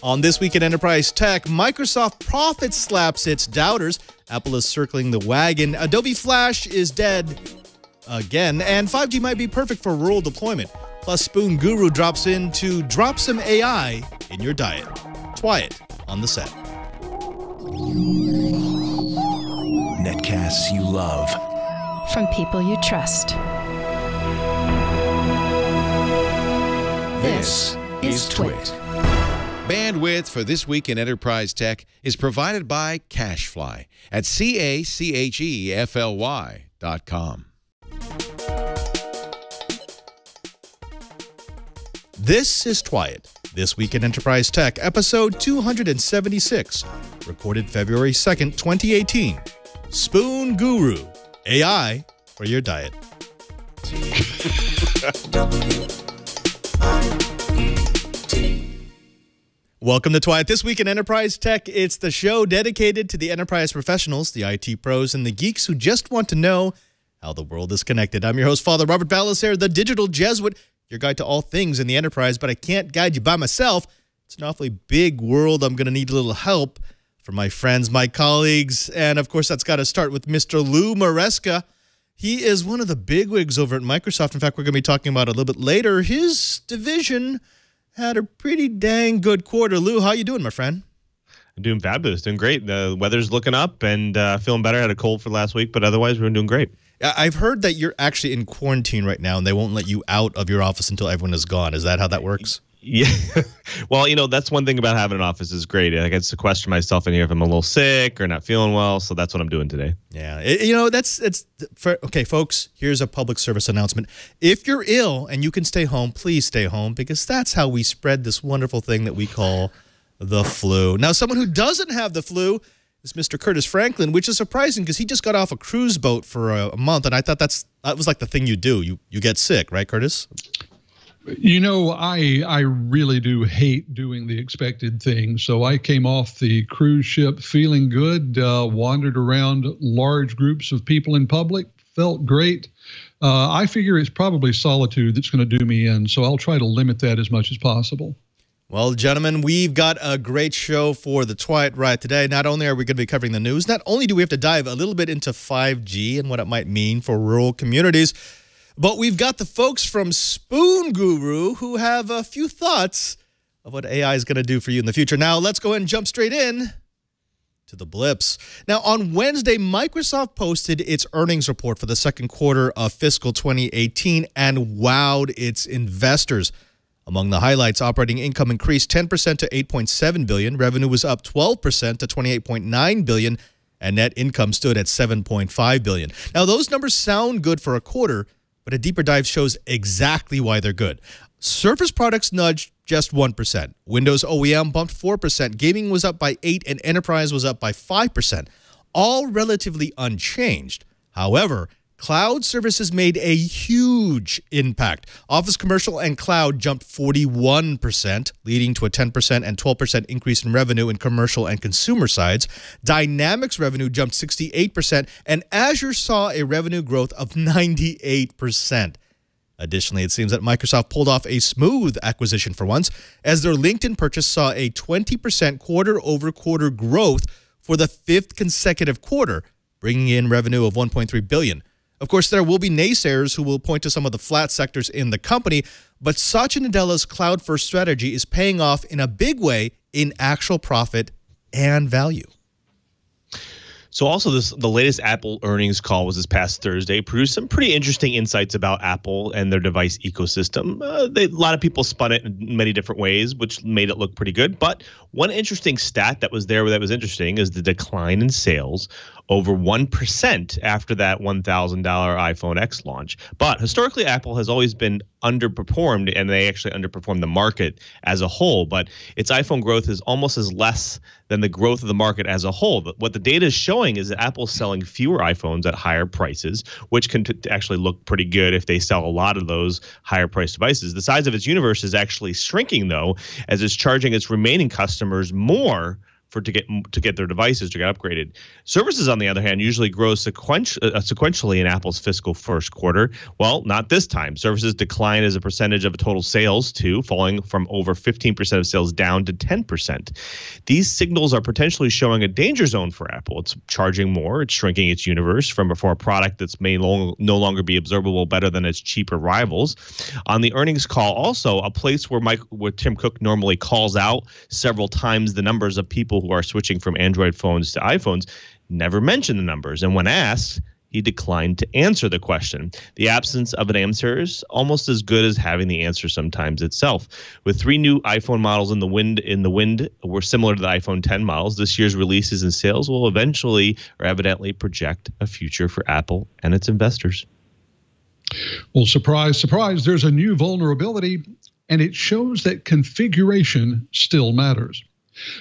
On This Week in Enterprise Tech, Microsoft profit slaps its doubters. Apple is circling the wagon. Adobe Flash is dead again. And 5G might be perfect for rural deployment. Plus, SpoonGuru drops in to drop some AI in your diet. Try it on the set. Netcasts you love. From people you trust. This is Twit. Bandwidth for This Week in Enterprise Tech is provided by CacheFly at CacheFly.com. This is Twit. This Week in Enterprise Tech, episode 276, recorded February 2nd, 2018. SpoonGuru, AI for your diet. Welcome to Twit. This Week in Enterprise Tech, it's the show dedicated to the enterprise professionals, the IT pros, and the geeks who just want to know how the world is connected. I'm your host, Father Robert Ballas, the digital Jesuit, your guide to all things in the enterprise, but I can't guide you by myself. It's an awfully big world. I'm going to need a little help from my friends, my colleagues, and of course, that's got to start with Mr. Lou Maresca. He is one of the bigwigs over at Microsoft. In fact, we're going to be talking about it a little bit later. His division had a pretty dang good quarter. Lou, how you doing, my friend? I'm doing fabulous, doing great. The weather's looking up and feeling better. I had a cold for last week, but otherwise we're doing great. I've heard that you're actually in quarantine right now and they won't let you out of your office until everyone is gone. Is that how that works? Yeah. Well, you know, that's one thing about having an office is great. I get to sequester myself in here if I'm a little sick or not feeling well. So that's what I'm doing today. Yeah. Okay, folks, here's a public service announcement. If you're ill and you can stay home, please stay home because that's how we spread this wonderful thing that we call the flu. Now, someone who doesn't have the flu is Mr. Curtis Franklin, which is surprising because he just got off a cruise boat for a month. And I thought that was like the thing you do. You get sick, right, Curtis? You know, I really do hate doing the expected thing. So I came off the cruise ship feeling good, wandered around large groups of people in public, felt great. I figure it's probably solitude that's going to do me in. So I'll try to limit that as much as possible. Well, gentlemen, we've got a great show for the Twit right today. Not only are we going to be covering the news, not only do we have to dive a little bit into 5G and what it might mean for rural communities, but we've got the folks from SpoonGuru who have a few thoughts of what AI is going to do for you in the future. Now, let's go ahead and jump straight in to the blips. Now, on Wednesday, Microsoft posted its earnings report for the second quarter of fiscal 2018 and wowed its investors. Among the highlights, operating income increased 10% to $8.7 billion, revenue was up 12% to $28.9 billion, and net income stood at $7.5 billion. Now, those numbers sound good for a quarter, but a deeper dive shows exactly why they're good. Surface products nudged just 1%. Windows OEM bumped 4%. Gaming was up by 8%, and enterprise was up by 5%. All relatively unchanged. However, cloud services made a huge impact. Office Commercial and Cloud jumped 41%, leading to a 10% and 12% increase in revenue in commercial and consumer sides. Dynamics revenue jumped 68%, and Azure saw a revenue growth of 98%. Additionally, it seems that Microsoft pulled off a smooth acquisition for once, as their LinkedIn purchase saw a 20% quarter-over-quarter growth for the 5th consecutive quarter, bringing in revenue of $1.3 billion. Of course, there will be naysayers who will point to some of the flat sectors in the company, but Satya Nadella's cloud-first strategy is paying off in a big way in actual profit and value. So also the latest Apple earnings call was this past Thursday, produced some pretty interesting insights about Apple and their device ecosystem. A lot of people spun it in many different ways, which made it look pretty good. But one interesting stat that was there that was interesting is the decline in sales over 1% after that $1,000 iPhone X launch. But historically, Apple has always been underperformed, and they actually underperformed the market as a whole. But its iPhone growth is almost as less than the growth of the market as a whole. But what the data is showing is that Apple's selling fewer iPhones at higher prices, which can actually look pretty good if they sell a lot of those higher priced devices. The size of its universe is actually shrinking, though, as it's charging its remaining customers more to get their devices to get upgraded. Services, on the other hand, usually grow sequentially in Apple's fiscal first quarter. Well, not this time. Services decline as a percentage of total sales, too, falling from over 15% of sales down to 10%. These signals are potentially showing a danger zone for Apple. It's charging more. It's shrinking its universe for a product that's may no longer be observable better than its cheaper rivals. On the earnings call, also, a place where Tim Cook normally calls out several times the numbers of people who are switching from Android phones to iPhones, never mentioned the numbers. And when asked, he declined to answer the question. The absence of an answer is almost as good as having the answer sometimes itself. With 3 new iPhone models in the wind were similar to the iPhone 10 models, this year's releases and sales will eventually or evidently project a future for Apple and its investors. Well, surprise, surprise, there's a new vulnerability, and it shows that configuration still matters.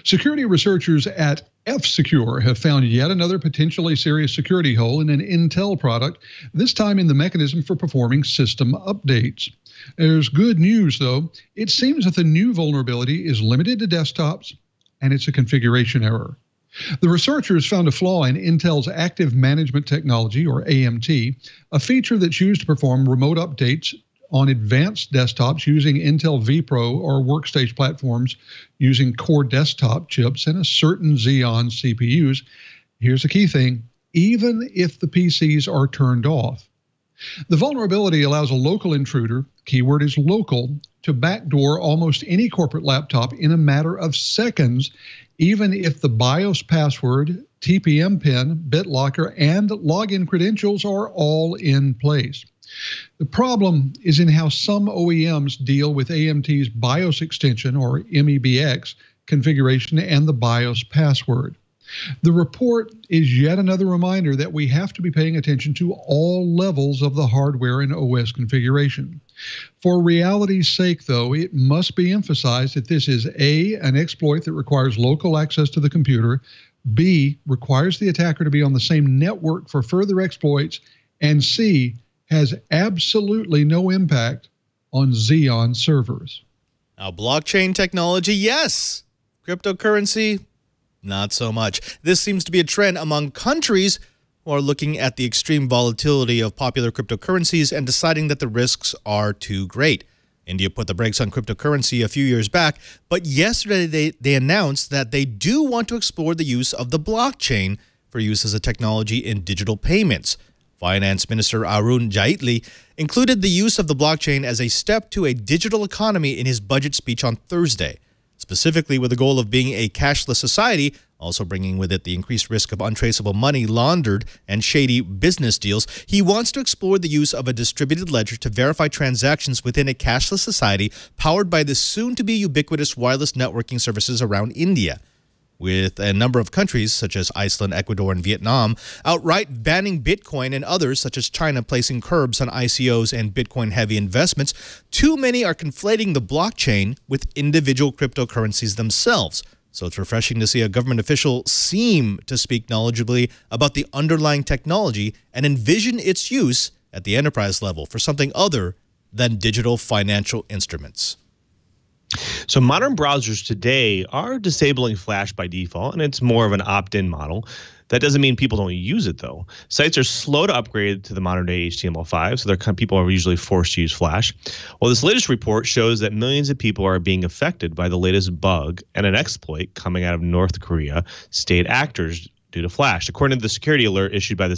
Security researchers at F-Secure have found yet another potentially serious security hole in an Intel product, this time in the mechanism for performing system updates. There's good news, though. It seems that the new vulnerability is limited to desktops, and it's a configuration error. The researchers found a flaw in Intel's Active Management Technology, or AMT, a feature that's used to perform remote updates on advanced desktops using Intel vPro or workstation platforms using Core desktop chips and a certain Xeon CPUs. Here's the key thing: even if the PCs are turned off. The vulnerability allows a local intruder, keyword is local, to backdoor almost any corporate laptop in a matter of seconds, even if the BIOS password, TPM pin, BitLocker, and login credentials are all in place. The problem is in how some OEMs deal with AMT's BIOS extension, or MEBX, configuration and the BIOS password. The report is yet another reminder that we have to be paying attention to all levels of the hardware and OS configuration. For reality's sake, though, it must be emphasized that this is A, an exploit that requires local access to the computer, B, requires the attacker to be on the same network for further exploits, and C, has absolutely no impact on Xeon servers. Now, blockchain technology, yes. Cryptocurrency, not so much. This seems to be a trend among countries who are looking at the extreme volatility of popular cryptocurrencies and deciding that the risks are too great. India put the brakes on cryptocurrency a few years back, but yesterday they announced that they do want to explore the use of the blockchain for use as a technology in digital payments. Finance Minister Arun Jaitley included the use of the blockchain as a step to a digital economy in his budget speech on Thursday, specifically with the goal of being a cashless society, also bringing with it the increased risk of untraceable money laundered and shady business deals. He wants to explore the use of a distributed ledger to verify transactions within a cashless society powered by the soon-to-be ubiquitous wireless networking services around India, with a number of countries such as Iceland, Ecuador, and Vietnam outright banning Bitcoin and others such as China placing curbs on ICOs and Bitcoin-heavy investments. Too many are conflating the blockchain with individual cryptocurrencies themselves. So it's refreshing to see a government official seem to speak knowledgeably about the underlying technology and envision its use at the enterprise level for something other than digital financial instruments. So modern browsers today are disabling Flash by default, and it's more of an opt-in model. That doesn't mean people don't use it, though. Sites are slow to upgrade to the modern-day HTML5, so people are usually forced to use Flash. Well, this latest report shows that millions of people are being affected by the latest bug and an exploit coming out of North Korea state actors due to Flash. According to the security alert issued by the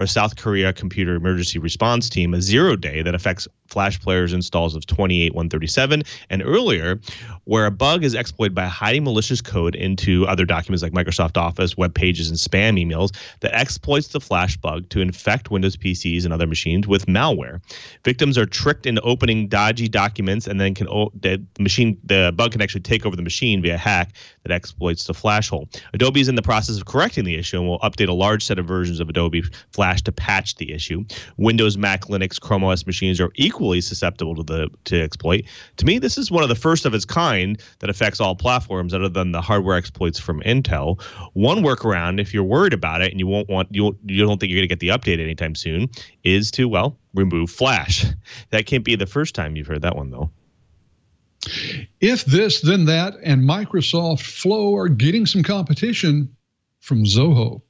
South Korea Computer Emergency Response Team, a 0-day that affects Flash players installs of 28.137 and earlier, where a bug is exploited by hiding malicious code into other documents like Microsoft Office, web pages, and spam emails that exploits the Flash bug to infect Windows PCs and other machines with malware. Victims are tricked into opening dodgy documents, and then the bug can actually take over the machine via hack that exploits the Flash hole. Adobe is in the process of correcting the issue and will update a large set of versions of Adobe Flash to patch the issue. Windows, Mac, Linux, Chrome OS machines are equally susceptible to exploit. To me, this is one of the first of its kind that affects all platforms other than the hardware exploits from Intel. One workaround, if you're worried about it and you don't think you're going to get the update anytime soon, is to, well, remove Flash. That can't be the first time you've heard that one, though. If this, then that, and Microsoft Flow are getting some competition from Zoho.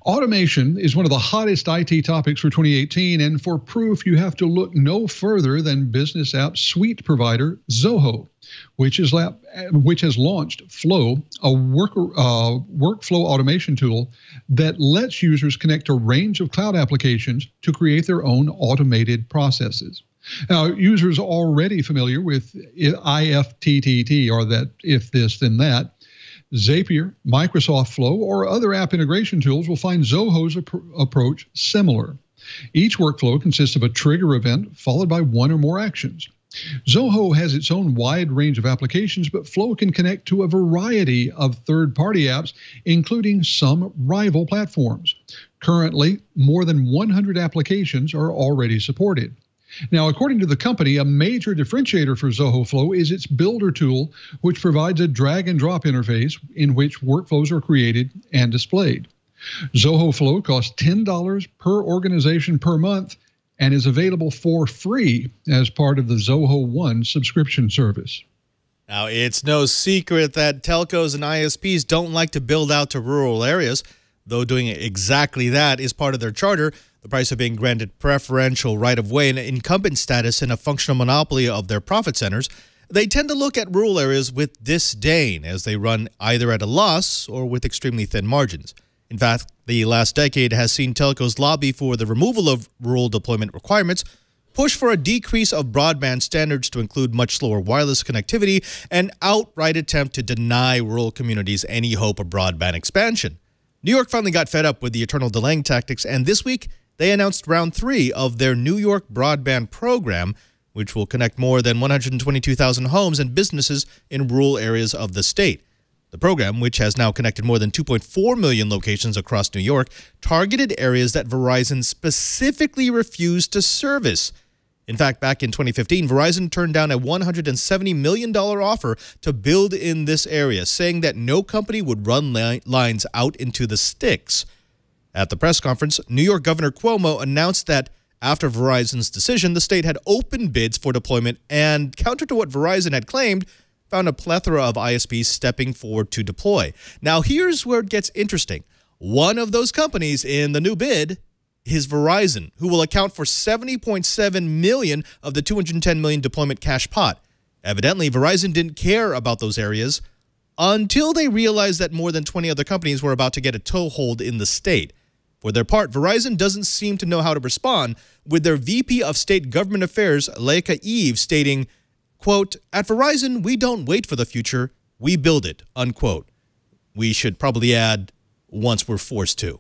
Automation is one of the hottest IT topics for 2018, and for proof, you have to look no further than business app suite provider Zoho, which has launched Flow, a workflow automation tool that lets users connect a range of cloud applications to create their own automated processes. Now, users already familiar with IFTTT, or that if this, then that, Zapier, Microsoft Flow, or other app integration tools will find Zoho's approach similar. Each workflow consists of a trigger event followed by one or more actions. Zoho has its own wide range of applications, but Flow can connect to a variety of third-party apps, including some rival platforms. Currently, more than 100 applications are already supported. Now, according to the company, a major differentiator for Zoho Flow is its builder tool, which provides a drag-and-drop interface in which workflows are created and displayed. Zoho Flow costs $10 per organization per month and is available for free as part of the Zoho One subscription service. Now, it's no secret that telcos and ISPs don't like to build out to rural areas, though doing exactly that is part of their charter. The price of being granted preferential right-of-way and incumbent status in a functional monopoly of their profit centers, they tend to look at rural areas with disdain as they run either at a loss or with extremely thin margins. In fact, the last decade has seen telcos lobby for the removal of rural deployment requirements, push for a decrease of broadband standards to include much slower wireless connectivity, and outright attempt to deny rural communities any hope of broadband expansion. New York finally got fed up with the eternal delaying tactics, and this week they announced round 3 of their New York broadband program, which will connect more than 122,000 homes and businesses in rural areas of the state. The program, which has now connected more than 2.4 million locations across New York, targeted areas that Verizon specifically refused to service. In fact, back in 2015, Verizon turned down a $170 million offer to build in this area, saying that no company would run lines out into the sticks. At the press conference, New York Governor Cuomo announced that after Verizon's decision, the state had opened bids for deployment and, counter to what Verizon had claimed, found a plethora of ISPs stepping forward to deploy. Now, here's where it gets interesting. One of those companies in the new bid is Verizon, who will account for $70.7 million of the $210 million deployment cash pot. Evidently, Verizon didn't care about those areas until they realized that more than 20 other companies were about to get a toehold in the state. For their part, Verizon doesn't seem to know how to respond, with their VP of State Government Affairs, Leica Eve, stating, quote, "At Verizon, we don't wait for the future, we build it," unquote. We should probably add, once we're forced to.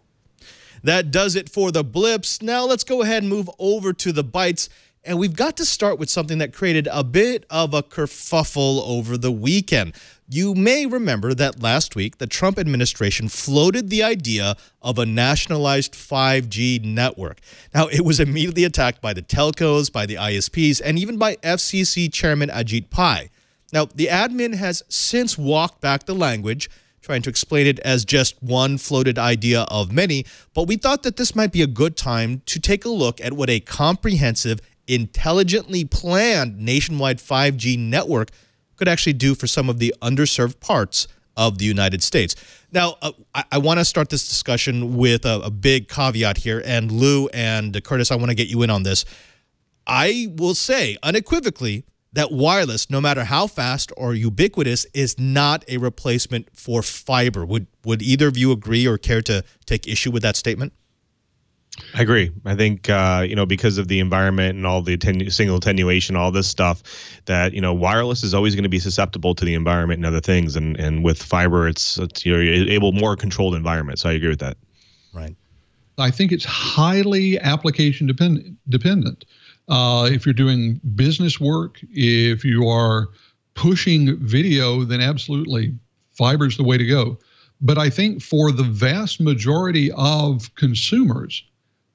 That does it for the blips. Now let's go ahead and move over to the bites. And we've got to start with something that created a bit of a kerfuffle over the weekend. You may remember that last week, the Trump administration floated the idea of a nationalized 5G network. Now, it was immediately attacked by the telcos, by the ISPs, and even by FCC Chairman Ajit Pai. Now, the admin has since walked back the language, trying to explain it as just one floated idea of many, but we thought that this might be a good time to take a look at what a comprehensive, intelligently planned nationwide 5G network could actually do for some of the underserved parts of the United States. Now, I want to start this discussion with a big caveat here, and Lou and Curtis, I want to get you in on this. I will say unequivocally that wireless, no matter how fast or ubiquitous, is not a replacement for fiber. Would either of you agree or care to take issue with that statement? I agree. I think, because of the environment and all the single attenuation, all this stuff, that, wireless is always going to be susceptible to the environment and other things. And with fiber, it's you're able more controlled environment. So I agree with that. Right. I think it's highly application dependent. If you're doing business work, if you are pushing video, then absolutely fiber's the way to go. But I think for the vast majority of consumers,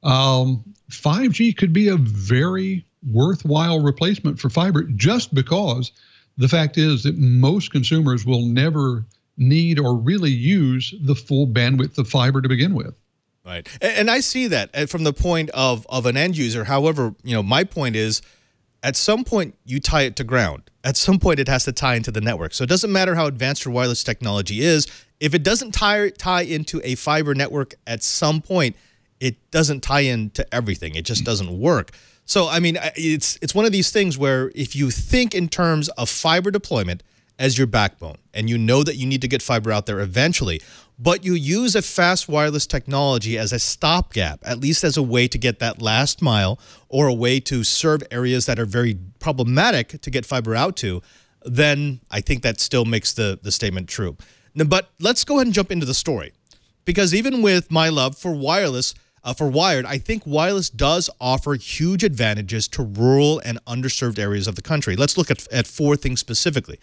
5G could be a very worthwhile replacement for fiber, just because the fact is that most consumers will never need or really use the full bandwidth of fiber to begin with. Right. And I see that from the point of an end user. However, my point is at some point you tie it to ground. At some point it has to tie into the network. So it doesn't matter how advanced your wireless technology is. If it doesn't tie into a fiber network at some point, it doesn't tie into everything. It just doesn't work. So, I mean, it's one of these things where if you think in terms of fiber deployment as your backbone, and you know that you need to get fiber out there eventually, but you use a fast wireless technology as a stopgap, at least as a way to get that last mile or a way to serve areas that are very problematic to get fiber out to, then I think that still makes the statement true. But let's go ahead and jump into the story, because even with my love for wireless, for wired, I think wireless does offer huge advantages to rural and underserved areas of the country. Let's look at 4 things specifically.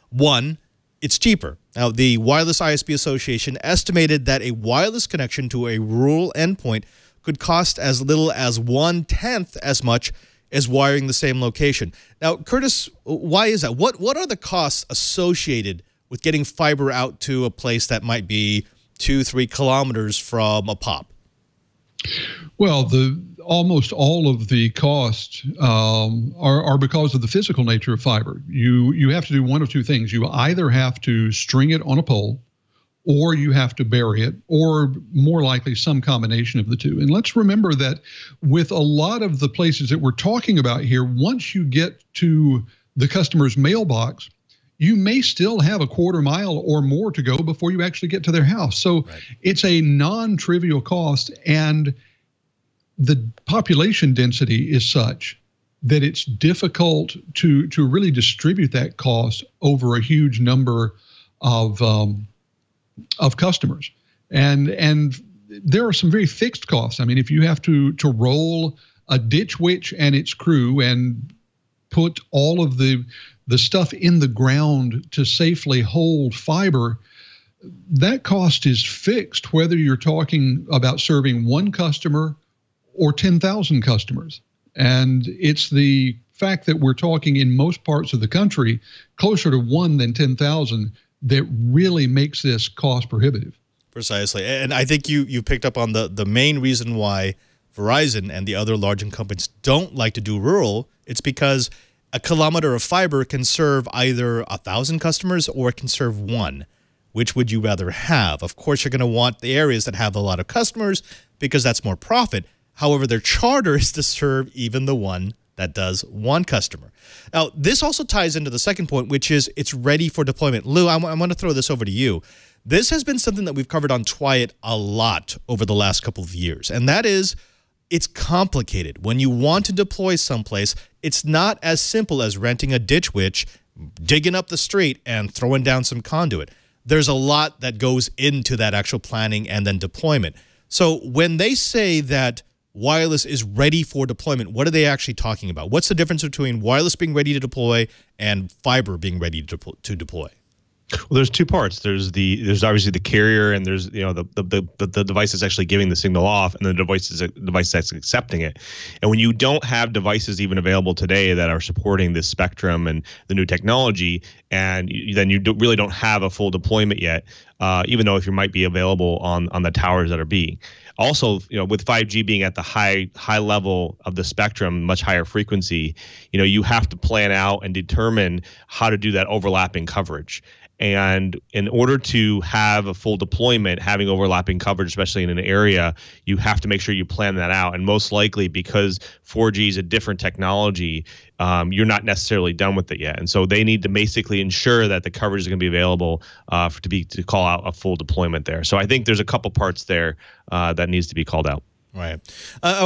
1, it's cheaper. Now, the Wireless ISP Association estimated that a wireless connection to a rural endpoint could cost as little as 1/10 as much as wiring the same location. Now, Curtis, why is that? What are the costs associated with getting fiber out to a place that might be 2-3 kilometers from a POP? Well, almost all of the costs are because of the physical nature of fiber. You have to do one of 2 things. You either have to string it on a pole, or you have to bury it, or more likely some combination of the 2. And let's remember that with a lot of the places that we're talking about here, once you get to the customer's mailbox, you may still have a quarter mile or more to go before you actually get to their house. So it's a non-trivial cost, and the population density is such that it's difficult to really distribute that cost over a huge number of customers. And there are some very fixed costs. I mean, if you have to roll a ditch witch and its crew and put all of the stuff in the ground to safely hold fiber, that cost is fixed, whether you're talking about serving 1 customer or 10,000 customers. And it's the fact that we're talking in most parts of the country closer to 1 than 10,000 that really makes this cost prohibitive. Precisely. And I think you picked up on the main reason why Verizon and the other large incumbents don't like to do rural. It's because a kilometer of fiber can serve either 1,000 customers or it can serve 1. Which would you rather have? Of course, you're going to want the areas that have a lot of customers because that's more profit. However, their charter is to serve even the one that does 1 customer. Now, this also ties into the second point, which is it's ready for deployment. Lou, I want to throw this over to you. This has been something that we've covered on Twiat a lot over the last couple of years, and that is it's complicated. When you want to deploy someplace, it's not as simple as renting a ditch witch, digging up the street, and throwing down some conduit. There's a lot that goes into that actual planning and then deployment. So when they say that wireless is ready for deployment, what are they actually talking about? What's the difference between wireless being ready to deploy and fiber being ready to deploy? Well, there's 2 parts. There's obviously the carrier, and there's the device that's actually giving the signal off, and the device that's accepting it. And when you don't have devices even available today that are supporting this spectrum and the new technology, and then you really don't have a full deployment yet, even though if you might be available on the towers that are being. Also, with 5G being at the high level of the spectrum, much higher frequency, you have to plan out and determine how to do that overlapping coverage. And in order to have a full deployment, having overlapping coverage, especially in an area, you have to make sure you plan that out. And most likely, because 4G is a different technology, you're not necessarily done with it yet. And so they need to basically ensure that the coverage is going to be available to call out a full deployment there. So I think there's a couple parts there that needs to be called out. Right.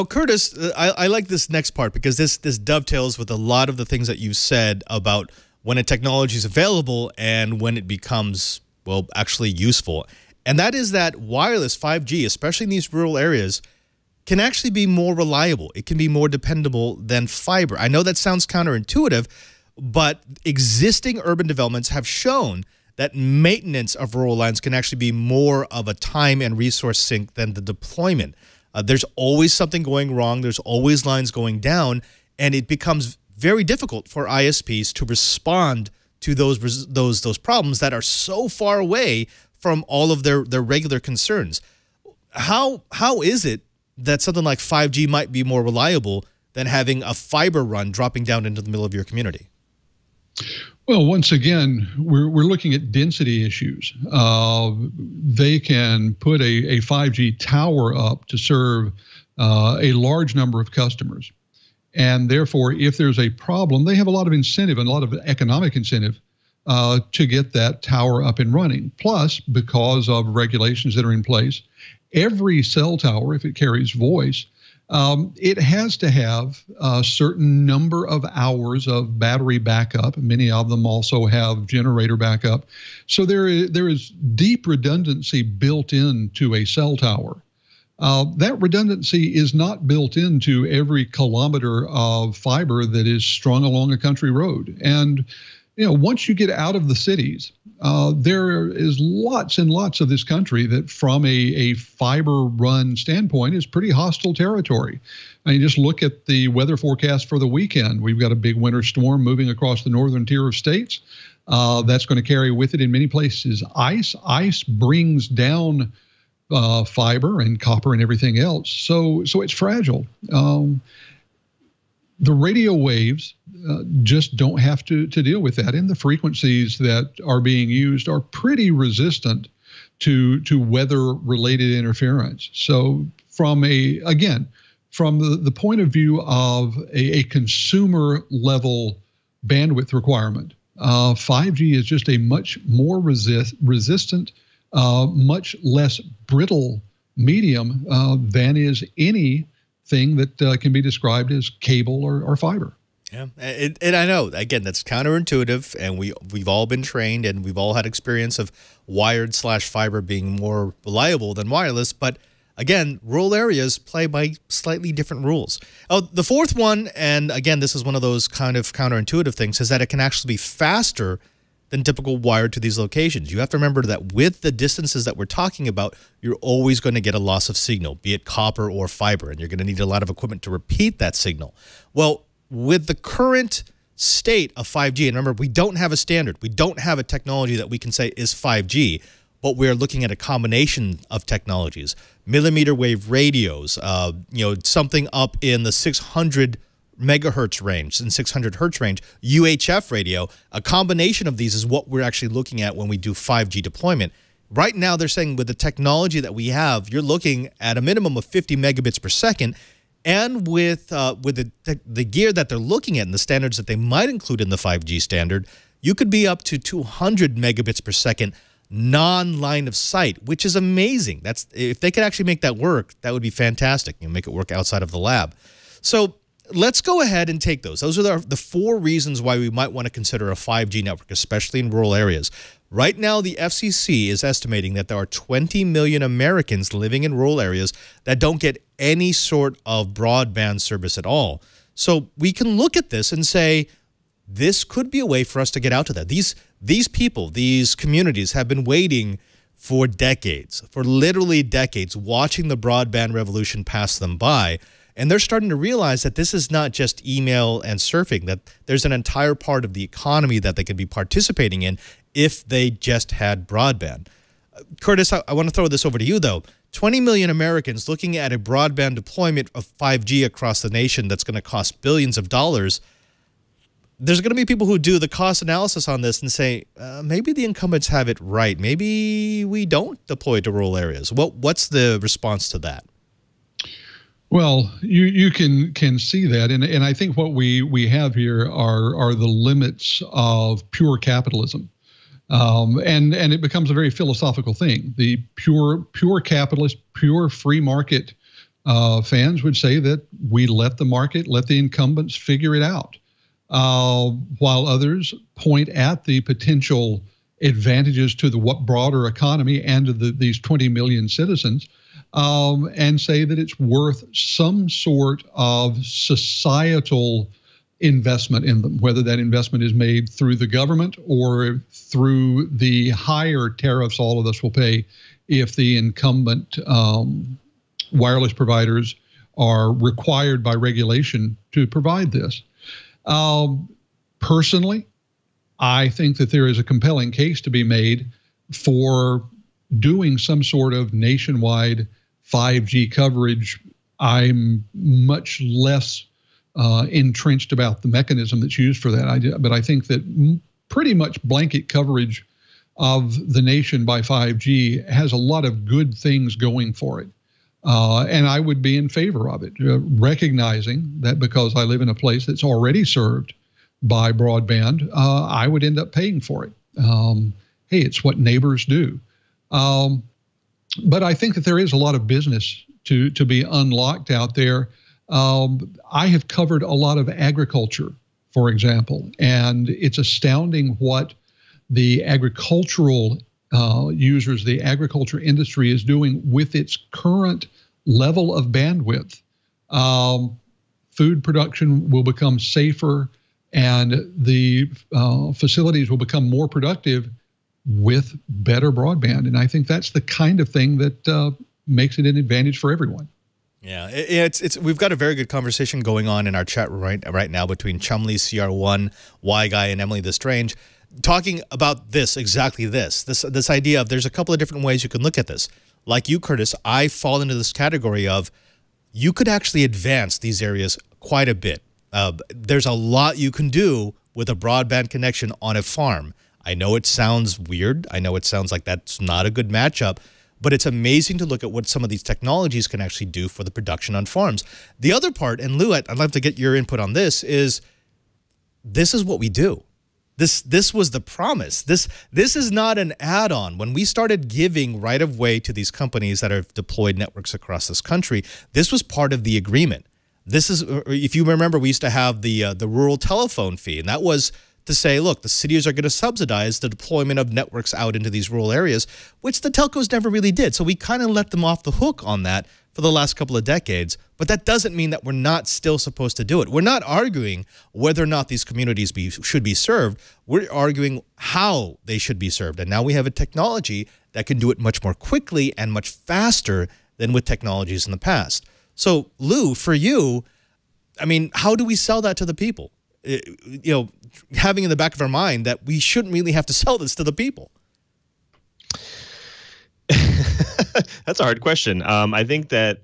Curtis, I like this next part because this dovetails with a lot of the things that you said about when a technology is available and when it becomes, well, actually useful. And that is that wireless 5G, especially in these rural areas, can actually be more reliable. It can be more dependable than fiber. I know that sounds counterintuitive, but existing urban developments have shown that maintenance of rural lines can actually be more of a time and resource sink than the deployment. There's always something going wrong. There's always lines going down, and it becomes very difficult for ISPs to respond to those problems that are so far away from all of their regular concerns. How is it that something like 5G might be more reliable than having a fiber run dropping down into the middle of your community? Well, once again, we're looking at density issues. They can put a 5G tower up to serve a large number of customers. And therefore, if there's a problem, they have a lot of incentive and a lot of economic incentive to get that tower up and running. Plus, because of regulations that are in place, every cell tower, if it carries voice, it has to have a certain number of hours of battery backup. Many of them also have generator backup. So there is deep redundancy built into a cell tower. That redundancy is not built into every kilometer of fiber that is strung along a country road. And once you get out of the cities, there is lots and lots of this country that from a fiber run standpoint is pretty hostile territory. I mean, just look at the weather forecast for the weekend. We've got a big winter storm moving across the northern tier of states. That's going to carry with it in many places ice. Ice brings down fiber and copper and everything else. So it's fragile. The radio waves just don't have to deal with that. And the frequencies that are being used are pretty resistant to weather-related interference. So from the point of view of a consumer-level bandwidth requirement, 5G is just a much more resistant, much less brittle medium than is anything that can be described as cable or fiber. Yeah, and I know, again, that's counterintuitive, and we've all been trained, and we've all had experience of wired/fiber being more reliable than wireless, but again, rural areas play by slightly different rules. Oh, the fourth one, and again, this is one of those kind of counterintuitive things, is that it can actually be faster than typical wired to these locations. You have to remember that with the distances that we're talking about, you're always going to get a loss of signal, be it copper or fiber, and you're going to need a lot of equipment to repeat that signal. Well, with the current state of 5G, and remember, we don't have a standard. We don't have a technology that we can say is 5G, but we're looking at a combination of technologies. Millimeter wave radios, something up in the 600 megahertz range and 600 hertz range, UHF radio. A combination of these is what we're actually looking at when we do 5G deployment. Right now, they're saying with the technology that we have, you're looking at a minimum of 50 megabits per second. And with the gear that they're looking at and the standards that they might include in the 5G standard, you could be up to 200 megabits per second non-line of sight, which is amazing. If they could actually make that work, that would be fantastic. Make it work outside of the lab. So let's go ahead and take those. Those are the four reasons why we might want to consider a 5G network, especially in rural areas. Right now, the FCC is estimating that there are 20 million Americans living in rural areas that don't get any sort of broadband service at all. So we can look at this and say, this could be a way for us to get out to that. These people, these communities have been waiting for decades, for literally decades, watching the broadband revolution pass them by. And they're starting to realize that this is not just email and surfing, that there's an entire part of the economy that they could be participating in if they just had broadband. Curtis, I want to throw this over to you, though. 20 million Americans looking at a broadband deployment of 5G across the nation that's going to cost billions of dollars. There's going to be people who do the cost analysis on this and say, maybe the incumbents have it right. Maybe we don't deploy to rural areas. What's the response to that? Well, you can see that, and I think what we have here are the limits of pure capitalism, and it becomes a very philosophical thing. The pure capitalist, pure free market fans would say that we let the market, let the incumbents figure it out, while others point at the potential advantages to the broader economy and to these 20 million citizens. And say that it's worth some sort of societal investment in them, whether that investment is made through the government or through the higher tariffs all of us will pay if the incumbent wireless providers are required by regulation to provide this. Personally, I think that there is a compelling case to be made for doing some sort of nationwide 5G coverage. I'm much less entrenched about the mechanism that's used for that. But I think that pretty much blanket coverage of the nation by 5G has a lot of good things going for it. And I would be in favor of it, recognizing that because I live in a place that's already served by broadband, I would end up paying for it. Hey, it's what neighbors do. But I think that there is a lot of business to be unlocked out there. I have covered a lot of agriculture, for example, and it's astounding what the agricultural users, the agriculture industry is doing with its current level of bandwidth. Food production will become safer, and the facilities will become more productive with better broadband. And I think that's the kind of thing that makes it an advantage for everyone. Yeah, we've got a very good conversation going on in our chat right now between Chumley, CR1, Y Guy, and Emily the Strange, talking about exactly this idea of there's a couple of different ways you can look at this. Like you, Curtis, I fall into this category of you could actually advance these areas quite a bit. There's a lot you can do with a broadband connection on a farm. I know it sounds weird. I know it sounds like that's not a good matchup, but it's amazing to look at what some of these technologies can actually do for the production on farms. The other part, and Lou, I'd love to get your input on this is what we do. This was the promise. This is not an add-on. When we started giving right-of-way to these companies that have deployed networks across this country, this was part of the agreement. This is, if you remember, we used to have the rural telephone fee, and that was to say, look, the cities are going to subsidize the deployment of networks out into these rural areas, which the telcos never really did. So we kind of let them off the hook on that for the last couple of decades. But that doesn't mean that we're not still supposed to do it. We're not arguing whether or not these communities should be served. We're arguing how they should be served. And now we have a technology that can do it much more quickly and much faster than with technologies in the past. So, Lou, for you, I mean, how do we sell that to the people? You know, having in the back of our mind that we shouldn't really have to sell this to the people. That's a hard question. I think that,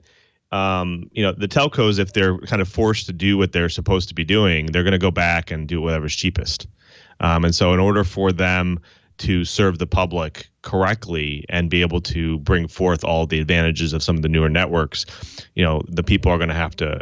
you know, the telcos, if they're kind of forced to do what they're supposed to be doing, they're going to go back and do whatever's cheapest. And so in order for them to serve the public correctly and be able to bring forth all the advantages of some of the newer networks, you know, the people are going to have to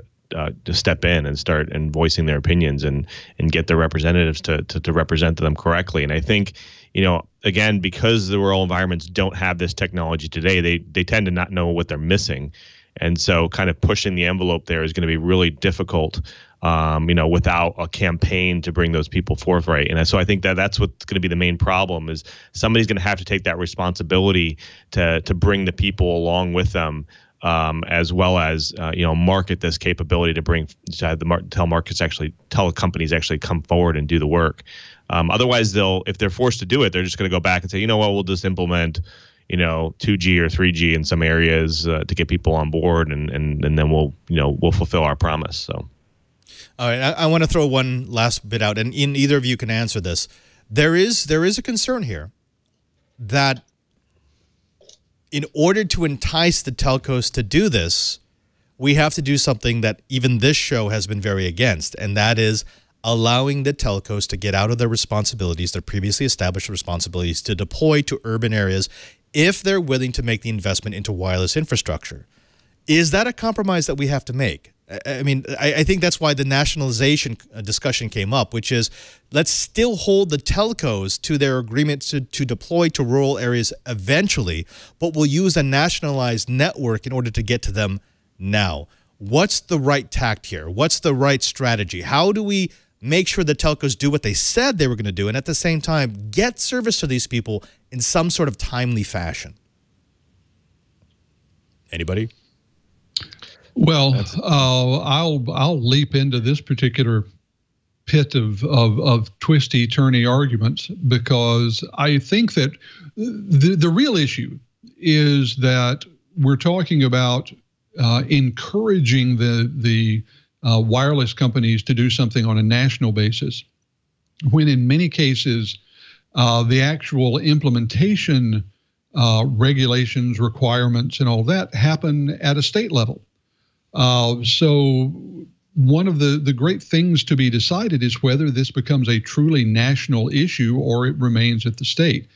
step in and start and voicing their opinions and get their representatives to represent them correctly. And I think, you know, again, because the rural environments don't have this technology today, they tend to not know what they're missing. And so kind of pushing the envelope there is going to be really difficult, you know, without a campaign to bring those people forthright. And so I think that's what's going to be the main problem is somebody's going to have to take that responsibility to bring the people along with them. As well as you know, market this capability to bring tell companies actually come forward and do the work. Otherwise, if they're forced to do it, they're just going to go back and say, you know what, we'll just implement, you know, 2G or 3G in some areas to get people on board, and then we'll fulfill our promise. So, all right, I want to throw one last bit out, and either of you can answer this. There is a concern here that, in order to entice the telcos to do this, we have to do something that even this show has been very against, and that is allowing the telcos to get out of their responsibilities, their previously established responsibilities, to deploy to urban areas if they're willing to make the investment into wireless infrastructure. Is that a compromise that we have to make? I mean, I think that's why the nationalization discussion came up, which is let's still hold the telcos to their agreement to deploy to rural areas eventually, but we'll use a nationalized network in order to get to them now. What's the right tact here? What's the right strategy? How do we make sure the telcos do what they said they were going to do and at the same time get service to these people in some sort of timely fashion? Anybody? Well, I'll leap into this particular pit of twisty, turny arguments because I think that the real issue is that we're talking about encouraging the wireless companies to do something on a national basis, when in many cases the actual implementation regulations, requirements, and all that happen at a state level. So one of the great things to be decided is whether this becomes a truly national issue or it remains at the state.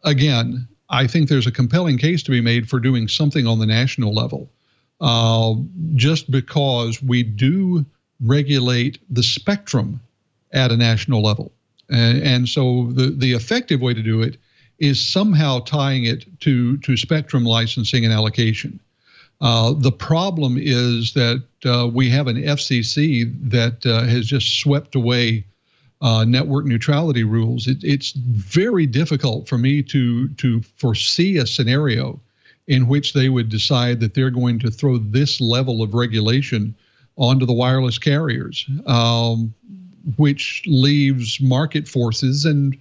Again, I think there's a compelling case to be made for doing something on the national level, just because we do regulate the spectrum at a national level. And so the effective way to do it is somehow tying it to spectrum licensing and allocation. The problem is that we have an FCC that has just swept away network neutrality rules. It's very difficult for me to foresee a scenario in which they would decide that they're going to throw this level of regulation onto the wireless carriers, which leaves market forces. And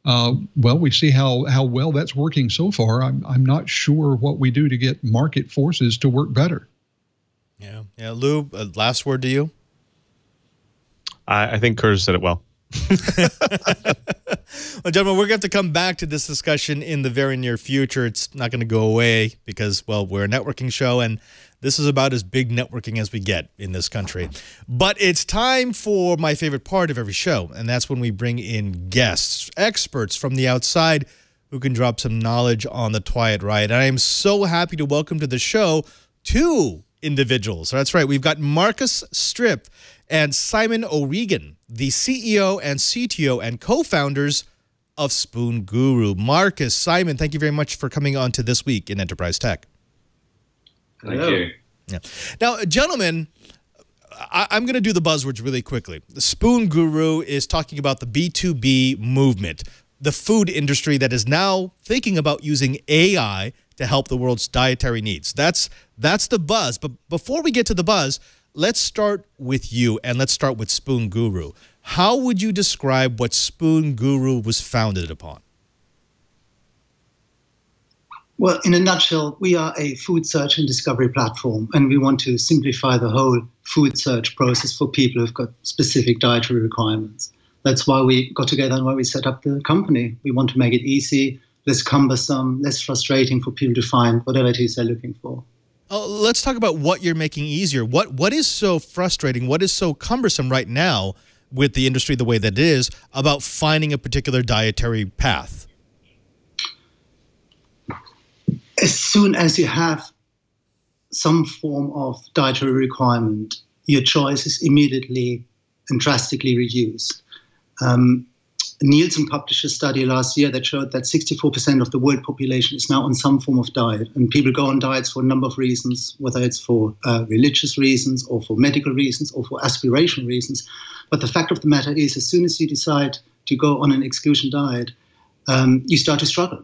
well, we see how well that's working so far. I'm not sure what we do to get market forces to work better. Yeah. Lou, last word to you. I think Curtis said it well. Well, gentlemen, we're going to have to come back to this discussion in the very near future. It's not going to go away because, well, we're a networking show, and this is about as big networking as we get in this country. But it's time for my favorite part of every show, and that's when we bring in guests, experts from the outside who can drop some knowledge on the Twilight Riot. And I am so happy to welcome to the show two individuals. That's right. We've got Marcus Stripp and Simon O'Regan, the CEO and CTO and co-founders of SpoonGuru. Marcus, Simon, thank you very much for coming on to This Week in Enterprise Tech. Thank you. Yeah. Now, gentlemen, I'm going to do the buzzwords really quickly. The SpoonGuru is talking about the B2B movement, the food industry that is now thinking about using AI to help the world's dietary needs. That's the buzz. But before we get to the buzz, let's start with you, and let's start with SpoonGuru. How would you describe what SpoonGuru was founded upon? Well, in a nutshell, we are a food search and discovery platform, and we want to simplify the whole food search process for people who've got specific dietary requirements. That's why we got together and why we set up the company. We want to make it easy, less cumbersome, less frustrating for people to find whatever it is they're looking for. Let's talk about what you're making easier. What is so frustrating, what is so cumbersome right now with the industry the way that it is about finding a particular dietary path? As soon as you have some form of dietary requirement, your choice is immediately and drastically reduced. Nielsen published a study last year that showed that 64% of the world population is now on some form of diet. And people go on diets for a number of reasons, whether it's for religious reasons or for medical reasons or for aspirational reasons. But the fact of the matter is, as soon as you decide to go on an exclusion diet, you start to struggle.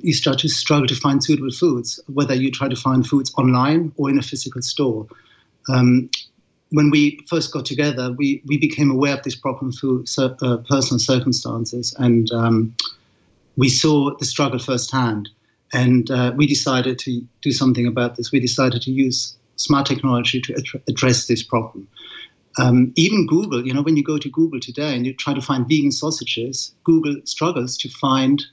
You start to struggle to find suitable foods, whether you try to find foods online or in a physical store. When we first got together, we became aware of this problem through personal circumstances, and we saw the struggle firsthand. And we decided to do something about this. We decided to use smart technology to address this problem. Even Google, when you go to Google today and you try to find vegan sausages, Google struggles to find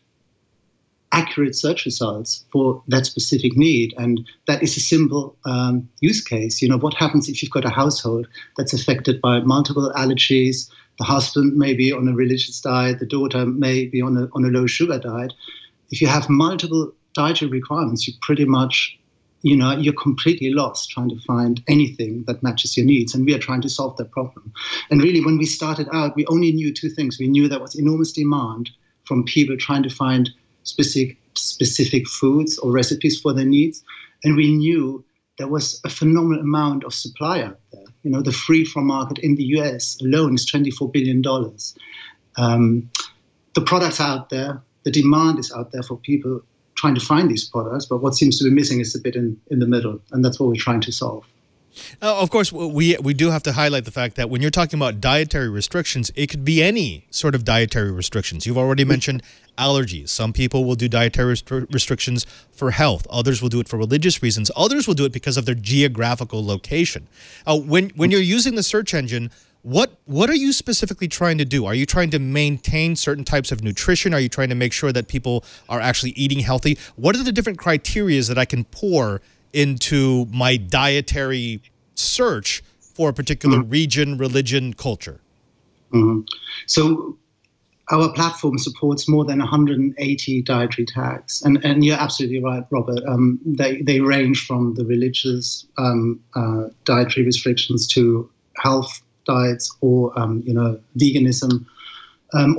accurate search results for that specific need. And that is a simple use case. What happens if you've got a household that's affected by multiple allergies? The husband may be on a religious diet, the daughter may be on a low sugar diet. If you have multiple dietary requirements, you pretty much, you're completely lost trying to find anything that matches your needs. And we are trying to solve that problem. And really, when we started out, we only knew two things. We knew there was enormous demand from people trying to find specific foods or recipes for their needs. And we knew there was a phenomenal amount of supply out there. The free-from market in the US alone is $24 billion. The products are out there. The demand is out there for people trying to find these products. But what seems to be missing is a bit in the middle. And that's what we're trying to solve. Of course, we do have to highlight the fact that when you're talking about dietary restrictions, it could be any sort of dietary restrictions. You've already mentioned allergies. Some people will do dietary restrictions for health. Others will do it for religious reasons. Others will do it because of their geographical location. When you're using the search engine, what are you specifically trying to do? Are you trying to maintain certain types of nutrition? Are you trying to make sure that people are actually eating healthy? What are the different criteria that I can pour into my dietary search for a particular region, religion, culture? So our platform supports more than 180 dietary tags. And you're absolutely right, Robert. They range from the religious dietary restrictions to health diets or, veganism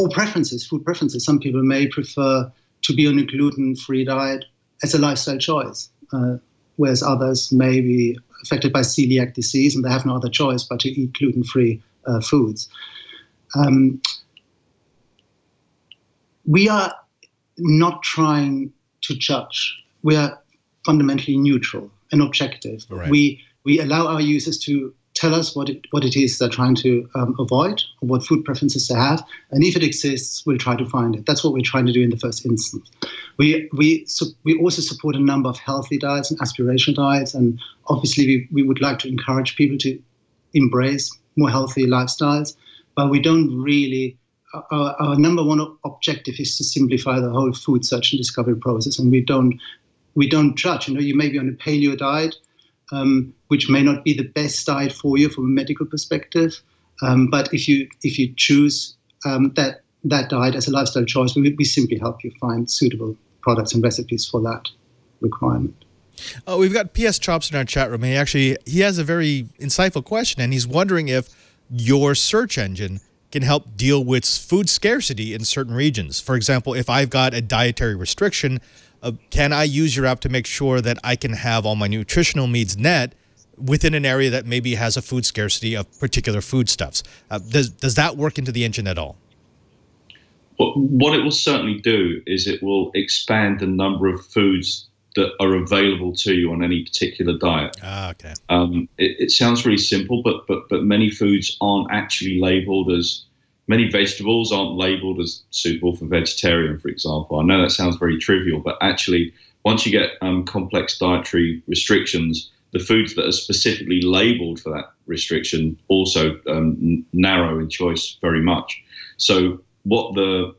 or preferences, food preferences. Some people may prefer to be on a gluten-free diet as a lifestyle choice, whereas others may be affected by celiac disease and they have no other choice but to eat gluten-free foods. We are not trying to judge. We are fundamentally neutral and objective. Right. We allow our users to tell us what it is they're trying to avoid, or what food preferences they have, and if it exists, we'll try to find it. That's what we're trying to do in the first instance. We also support a number of healthy diets and aspirational diets, and obviously we would like to encourage people to embrace more healthy lifestyles, but we don't really. Our number one objective is to simplify the whole food search and discovery process, and we don't judge. You may be on a paleo diet, which may not be the best diet for you from a medical perspective, but if you choose that diet as a lifestyle choice, we simply help you find suitable products and recipes for that requirement. We've got PS Chops in our chat room. He has a very insightful question, and he's wondering if your search engine can help deal with food scarcity in certain regions. For example, if I've got a dietary restriction, can I use your app to make sure that I can have all my nutritional needs met within an area that maybe has a food scarcity of particular foodstuffs? Does that work into the engine at all? What it will certainly do is it will expand the number of foods that are available to you on any particular diet. Okay. It sounds really simple, but many foods aren't actually labeled as, many vegetables aren't labeled as suitable for vegetarian, for example. I know that sounds very trivial, but actually, once you get complex dietary restrictions, the foods that are specifically labeled for that restriction also narrow in choice very much. So what the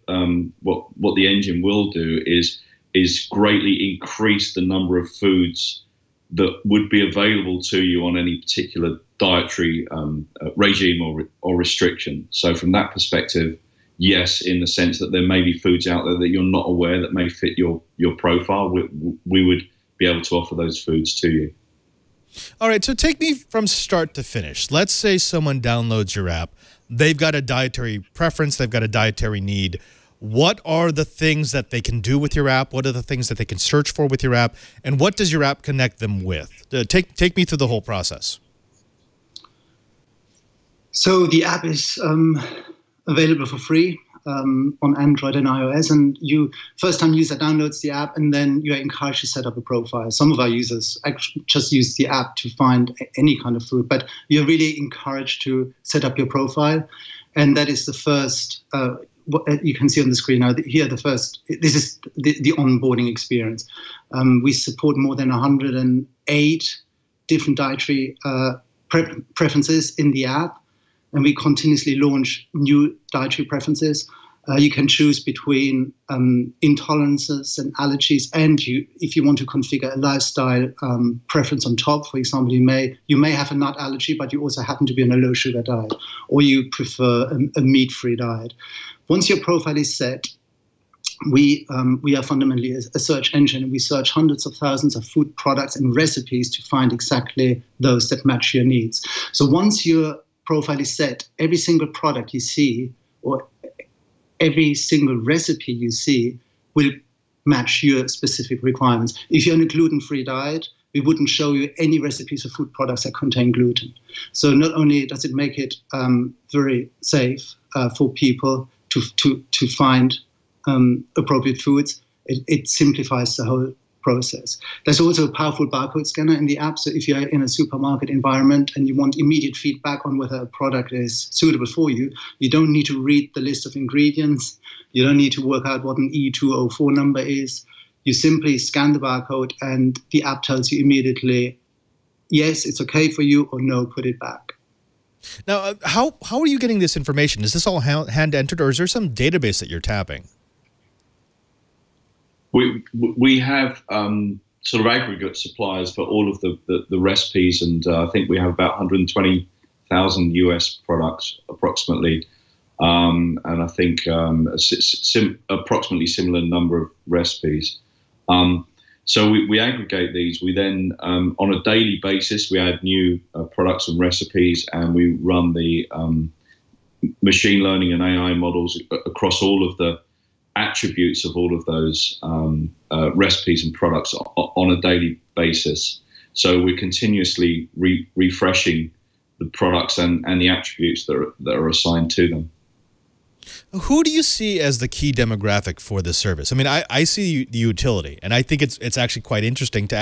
engine will do is greatly increase the number of foods that would be available to you on any particular dietary regime or restriction. So from that perspective, yes, in the sense that there may be foods out there that you're not aware that may fit your profile, we would be able to offer those foods to you. All right, so take me from start to finish. Let's say someone downloads your app. They've got a dietary preference. They've got a dietary need. What are the things that they can do with your app? What are the things that they can search for with your app? And what does your app connect them with? Take me through the whole process. So the app is available for free on Android and iOS. And first-time user downloads the app, and then you're encouraged to set up a profile. Some of our users actually just use the app to find any kind of food, but you're really encouraged to set up your profile. And that is the first... what you can see on the screen now, here this is the onboarding experience. We support more than 108 different dietary preferences in the app, and we continuously launch new dietary preferences. You can choose between intolerances and allergies, and if you want to configure a lifestyle preference on top, for example, you may have a nut allergy, but you also happen to be on a low sugar diet, or you prefer a meat-free diet. Once your profile is set, we are fundamentally a search engine, and we search hundreds of thousands of food products and recipes to find exactly those that match your needs. So once your profile is set, every single product you see or every single recipe you see will match your specific requirements. If you're on a gluten-free diet, we wouldn't show you any recipes of food products that contain gluten. So not only does it make it very safe for people to find appropriate foods, it simplifies the whole process. There's also a powerful barcode scanner in the app, so if you're in a supermarket environment and you want immediate feedback on whether a product is suitable for you, you don't need to read the list of ingredients, you don't need to work out what an E204 number is. You simply scan the barcode and the app tells you immediately, yes, it's okay for you, or no, put it back. Now, how are you getting this information? Is this all hand-entered, or is there some database that you're tapping? We have sort of aggregate suppliers for all of the recipes, and I think we have about 120 1,000 US products approximately, and I think approximately similar number of recipes. So we aggregate these. We then, on a daily basis, we add new products and recipes, and we run the machine learning and AI models across all of the attributes of all of those recipes and products on a daily basis. So we're continuously refreshing the products and the attributes that are assigned to them. Who do you see as the key demographic for this service? I mean, I see the utility, and I think it's actually quite interesting to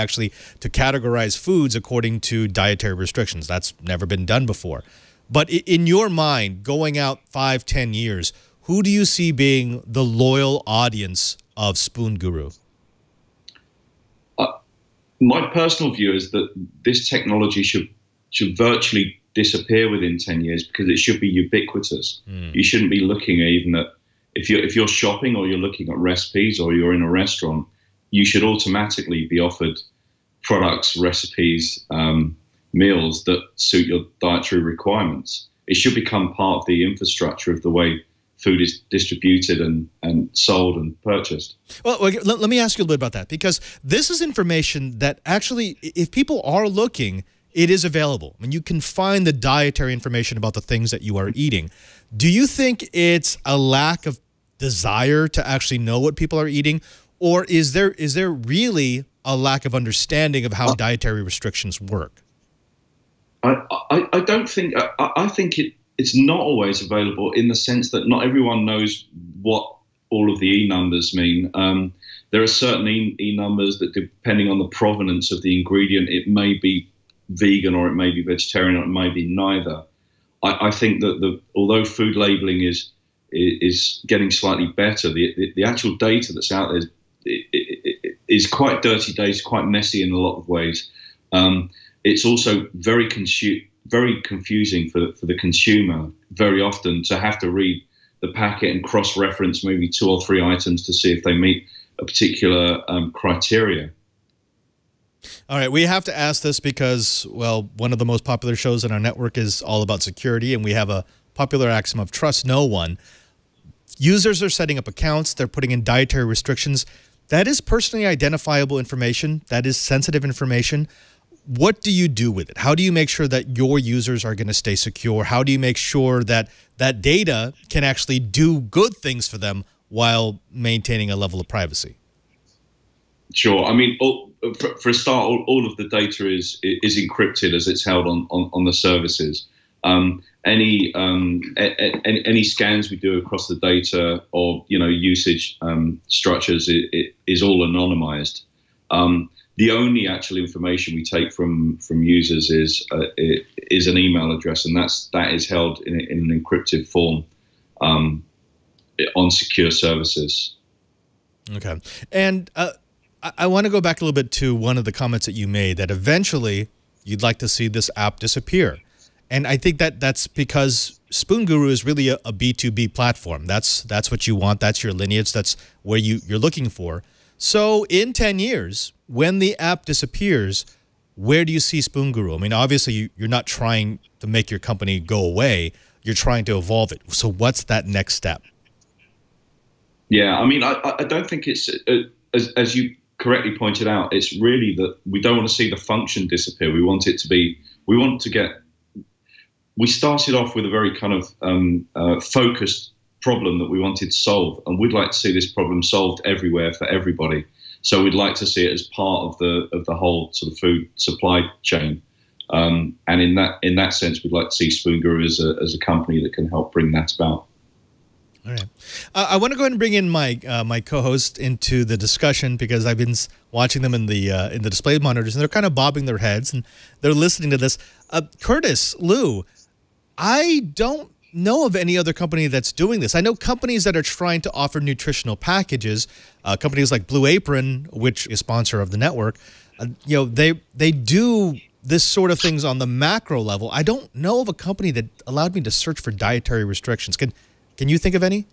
categorize foods according to dietary restrictions. That's never been done before. But in your mind, going out 5-10 years, who do you see being the loyal audience of SpoonGuru? My personal view is that this technology should virtually disappear within 10 years because it should be ubiquitous. You shouldn't be looking even at, if you're shopping or you're looking at recipes or you're in a restaurant, you should automatically be offered products, recipes, meals that suit your dietary requirements. It should become part of the infrastructure of the way food is distributed and sold and purchased. Well, let me ask you a little bit about that, because this is information that actually, if people are looking, it is available. I mean, you can find the dietary information about the things that you are eating. Do you think it's a lack of desire to actually know what people are eating, or is there really a lack of understanding of how dietary restrictions work? I don't think. I think it's not always available in the sense that not everyone knows what all of the E numbers mean. There are certain E numbers that, depending on the provenance of the ingredient, it may be vegan or it may be vegetarian or it may be neither. I think that although food labeling is getting slightly better, the actual data that's out there is quite dirty data, quite messy in a lot of ways. It's also very confusing for the consumer very often to have to read the packet and cross-reference maybe 2 or 3 items to see if they meet a particular criteria. All right, we have to ask this because, well, one of the most popular shows on our network is all about security, and we have a popular axiom of trust no one. Users are setting up accounts. They're putting in dietary restrictions. That is personally identifiable information. That is sensitive information. What do you do with it? How do you make sure that your users are going to stay secure? How do you make sure that that data can actually do good things for them while maintaining a level of privacy? Sure. I mean, for a start, all of the data is encrypted as it's held on the services. Any scans we do across the data or usage structures is all anonymized. The only actual information we take from users is an email address, and that is held in an encrypted form on secure services. Okay, and I want to go back a little bit to one of the comments that you made, that eventually you'd like to see this app disappear. And I think that's because SpoonGuru is really a B2B platform. That's what you want. That's your lineage. That's where you're looking for. So in 10 years, when the app disappears, where do you see SpoonGuru? I mean, obviously, you're not trying to make your company go away. You're trying to evolve it. So what's that next step? Yeah, I mean, I don't think it's, as you correctly pointed out, it's really that we don't want to see the function disappear. We want it to be, we started off with a very kind of focused problem that we wanted to solve, and we'd like to see this problem solved everywhere for everybody. So we'd like to see it as part of the whole sort of food supply chain, and in that sense, we'd like to see SpoonGuru as a company that can help bring that about. All right, I want to go ahead and bring in my co-host into the discussion, because I've been watching them in the display monitors, and they're kind of bobbing their heads and they're listening to this. Curtis, Lou, I don't know of any other company that's doing this. I know companies that are trying to offer nutritional packages, companies like Blue Apron, which is a sponsor of the network. They do this sort of things on the macro level. I don't know of a company that allowed me to search for dietary restrictions. Can you think of any?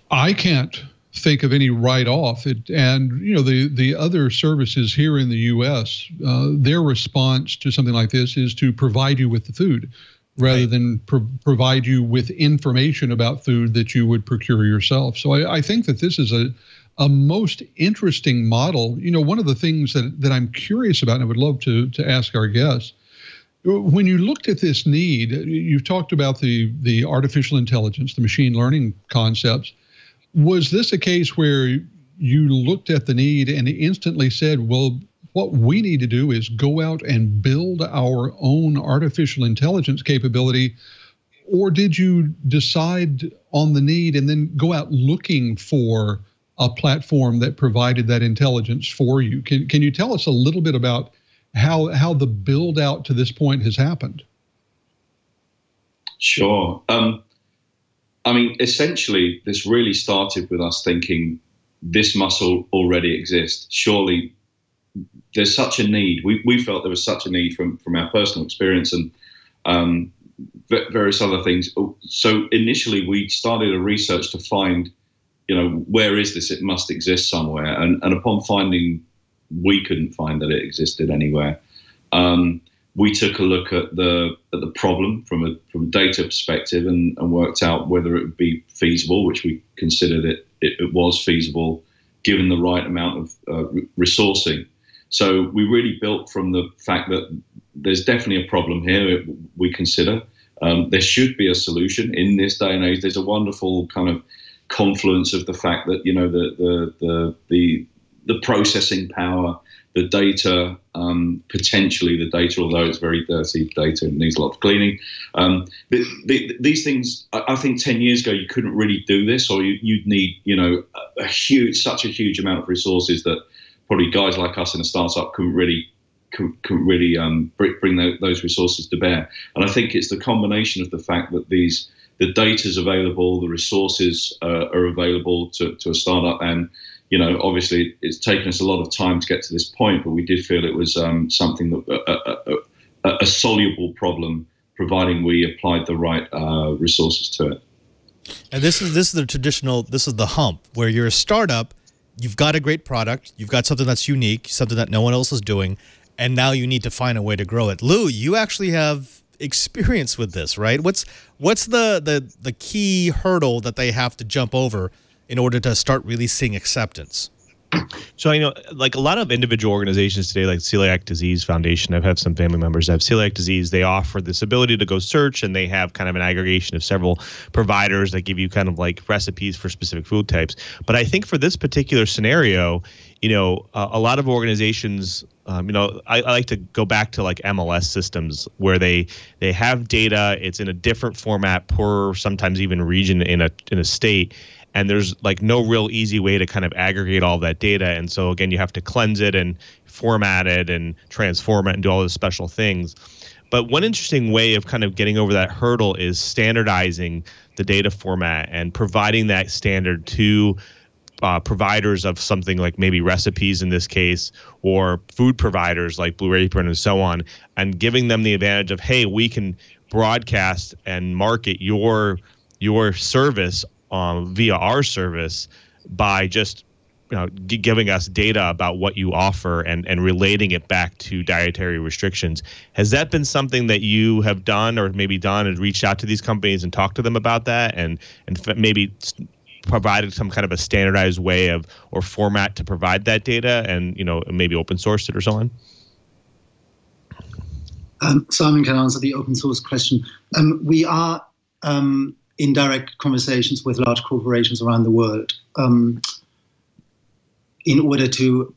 I can't think of any write-off. And the other services here in the U.S., their response to something like this is to provide you with the food, rather than provide you with information about food that you would procure yourself. So I think that this is a most interesting model. One of the things that I'm curious about, and I would love to ask our guests, when you looked at this need, you've talked about the artificial intelligence, the machine learning concepts. Was this a case where you looked at the need and instantly said, well, what we need to do is go out and build our own artificial intelligence capability? Or did you decide on the need and then go out looking for a platform that provided that intelligence for you? Can you tell us a little bit about how the build out to this point has happened? Sure. Essentially, this really started with us thinking this must already exist. Surely there's such a need. We felt there was such a need from our personal experience and various other things. So initially, we started a research to find, where is this? It must exist somewhere. And upon finding we couldn't find that it existed anywhere, we took a look at the problem from a data perspective and worked out whether it would be feasible, which we considered it was feasible given the right amount of resourcing. So we really built from the fact that there's definitely a problem here. We consider there should be a solution in this day and age. There's a wonderful kind of confluence of the fact that the processing power, the data, potentially the data, although it's very dirty data and needs a lot of cleaning. These things, I think 10 years ago, you couldn't really do this, or you'd need, such a huge amount of resources that probably guys like us in a startup couldn't really bring those resources to bear. And I think it's the combination of the fact that the data is available, the resources are available to a startup, and obviously it's taken us a lot of time to get to this point, but we did feel it was something that a soluble problem, providing we applied the right resources to it. And this is the traditional, this is the hump where you're a startup, you've got a great product, you've got something that's unique, something that no one else is doing, and now you need to find a way to grow it. Lou, you actually have experience with this, right? What's the key hurdle that they have to jump over in order to start really seeing acceptance? So like a lot of individual organizations today, like Celiac Disease Foundation, I've had some family members that have celiac disease. They offer this ability to go search, and they have kind of an aggregation of several providers that give you kind of like recipes for specific food types. But I think for this particular scenario, a lot of organizations, I like to go back to like MLS systems where they have data. It's in a different format per sometimes even region in a state. And there's like no real easy way to kind of aggregate all of that data. And so, again, you have to cleanse it and format it and transform it and do all those special things. But one interesting way of kind of getting over that hurdle is standardizing the data format and providing that standard to providers of something like maybe recipes in this case, or food providers like Blue Apron and so on, and giving them the advantage of, hey, we can broadcast and market your service via our service by just giving us data about what you offer and relating it back to dietary restrictions. Has that been something that you have done or maybe done and reached out to these companies and talked to them about that and maybe provided some kind of a standardized way of or format to provide that data and maybe open sourced it or so on? Simon can answer the open source question. We are in direct conversations with large corporations around the world in order to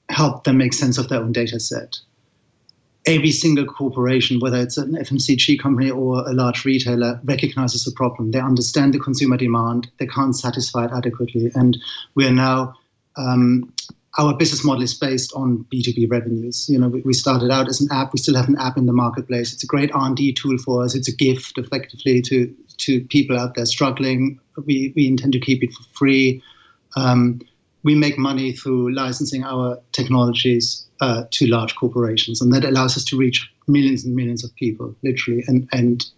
help them make sense of their own data set. Every single corporation, whether it's an FMCG company or a large retailer, recognizes the problem. They understand the consumer demand. They can't satisfy it adequately. And we are now, our business model is based on B2B revenues. We started out as an app. We still have an app in the marketplace. It's a great R&D tool for us. It's a gift, effectively, to people out there struggling. We intend to keep it for free. We make money through licensing our technologies to large corporations, and that allows us to reach millions and millions of people, literally, and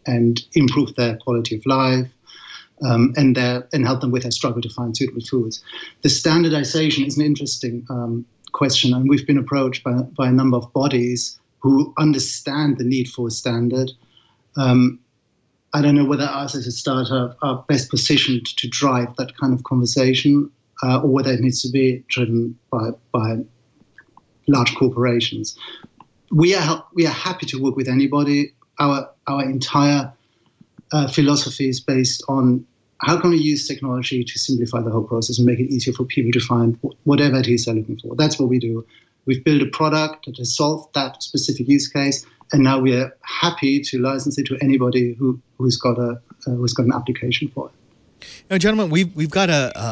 improve their quality of life. and help them with their struggle to find suitable foods. The standardization is an interesting question, and we've been approached by a number of bodies who understand the need for a standard. I don't know whether us as a startup are best positioned to drive that kind of conversation, or whether it needs to be driven by large corporations. We are happy to work with anybody. Our entire philosophy is based on how can we use technology to simplify the whole process and make it easier for people to find whatever it is they're looking for. That's what we do. We've built a product that has solved that specific use case, and now we are happy to license it to anybody who's got an application for it. Now, gentlemen, we've got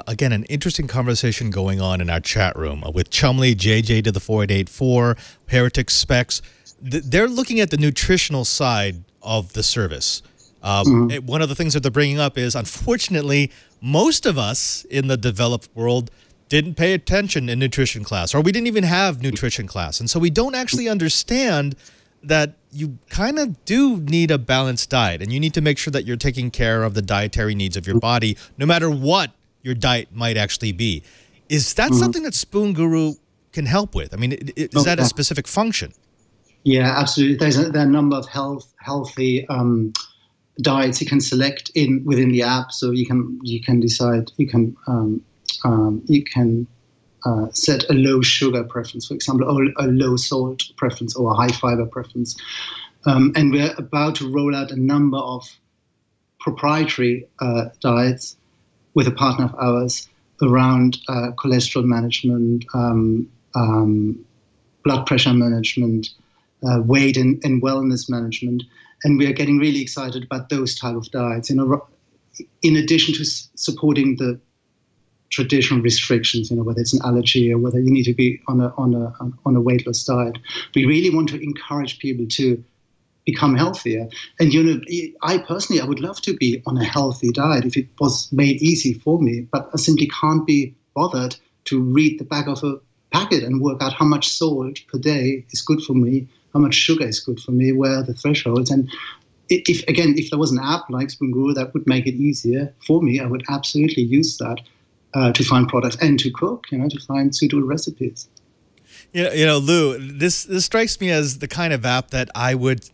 again an interesting conversation going on in our chat room with Chumley, JJ to the 4884, Heretic Specs. They're looking at the nutritional side of the service. One of the things that they're bringing up is, unfortunately, most of us in the developed world didn't pay attention in nutrition class, or we didn't even have nutrition class. And so we don't actually understand that you kind of do need a balanced diet, and you need to make sure that you're taking care of the dietary needs of your body, no matter what your diet might actually be. Is that something that SpoonGuru can help with? I mean, is that a specific function? Yeah, absolutely. There are a number of healthy diets you can select within the app, so you can decide, you can set a low sugar preference, for example, or a low salt preference, or a high fiber preference. And we're about to roll out a number of proprietary diets with a partner of ours around cholesterol management, blood pressure management, weight and wellness management. And we are getting really excited about those type of diets. In addition to supporting the traditional restrictions, whether it's an allergy or whether you need to be on a weight loss diet, we really want to encourage people to become healthier. And I personally would love to be on a healthy diet if it was made easy for me, but I simply can't be bothered to read the back of a packet and work out how much salt per day is good for me, how much sugar is good for me, where are the thresholds. And if there was an app like SpoonGuru that would make it easier for me, I would absolutely use that to find products and to cook, to find suitable recipes. Lou, this strikes me as the kind of app that I would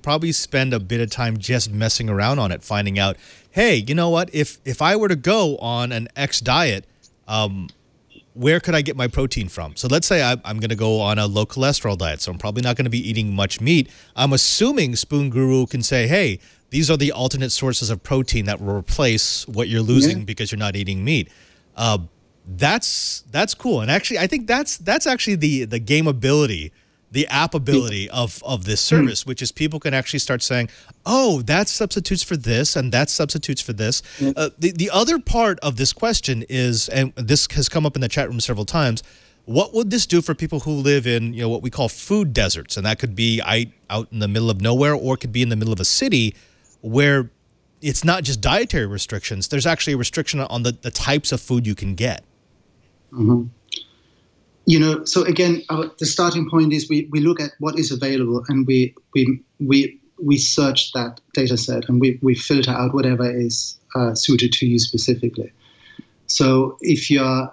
probably spend a bit of time just messing around on it, finding out, hey, you know what? If I were to go on an X diet, where could I get my protein from? So let's say I'm going to go on a low cholesterol diet, so I'm probably not going to be eating much meat. I'm assuming SpoonGuru can say, hey, these are the alternate sources of protein that will replace what you're losing because you're not eating meat. That's cool. And actually, I think that's actually the gameability, the appability of this service, which is people can actually start saying, oh, that substitutes for this and that substitutes for this. The other part of this question is, and this has come up in the chat room several times, what would this do for people who live in what we call food deserts? And that could be out in the middle of nowhere, or it could be in the middle of a city where it's not just dietary restrictions. There's actually a restriction on the types of food you can get. So again, the starting point is we look at what is available, and we search that data set, and we filter out whatever is suited to you specifically. So if you're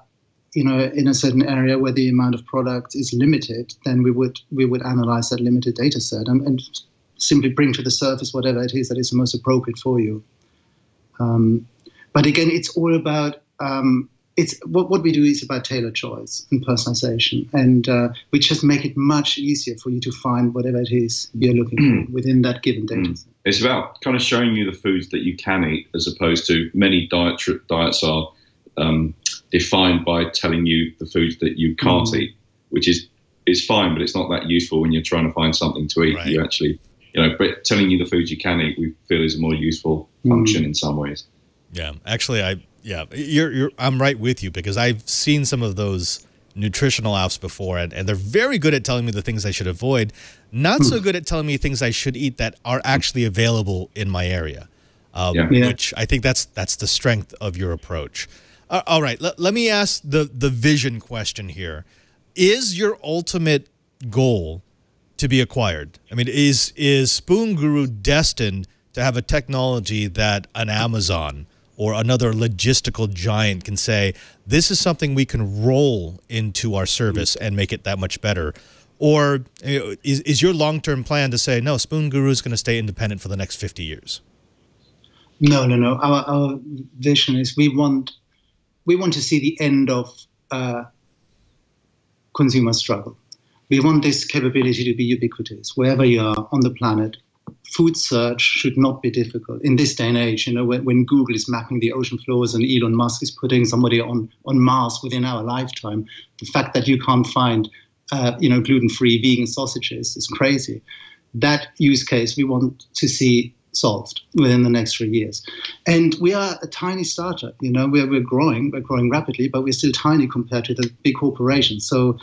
in a certain area where the amount of product is limited, then we would analyze that limited data set and simply bring to the surface whatever it is that is the most appropriate for you. But again, it's all about what we do is about tailored choice and personalization, and we just make it much easier for you to find whatever it is you're looking for within that given data set. It's about kind of showing you the foods that you can eat, as opposed to many diets are defined by telling you the foods that you can't eat, which is fine, but it's not that useful when you're trying to find something to eat. Right. You actually, but telling you the foods you can eat, we feel is a more useful function in some ways. Yeah, actually, I'm right with you, because I've seen some of those nutritional apps before, and they're very good at telling me the things I should avoid, not so good at telling me things I should eat that are actually available in my area, which I think that's the strength of your approach. All right, let me ask the vision question here. Is your ultimate goal to be acquired? I mean, is SpoonGuru destined to have a technology that an Amazon or another logistical giant can say, this is something we can roll into our service and make it that much better? Or is your long-term plan to say, no, SpoonGuru is going to stay independent for the next 50 years? No. Our vision is we want to see the end of consumer struggle. We want this capability to be ubiquitous wherever you are on the planet. Food search should not be difficult in this day and age. When Google is mapping the ocean floors and Elon Musk is putting somebody on Mars within our lifetime, the fact that you can't find gluten-free vegan sausages is crazy. That use case we want to see solved within the next 3 years. And we are a tiny startup. We're growing rapidly, but we're still tiny compared to the big corporations. So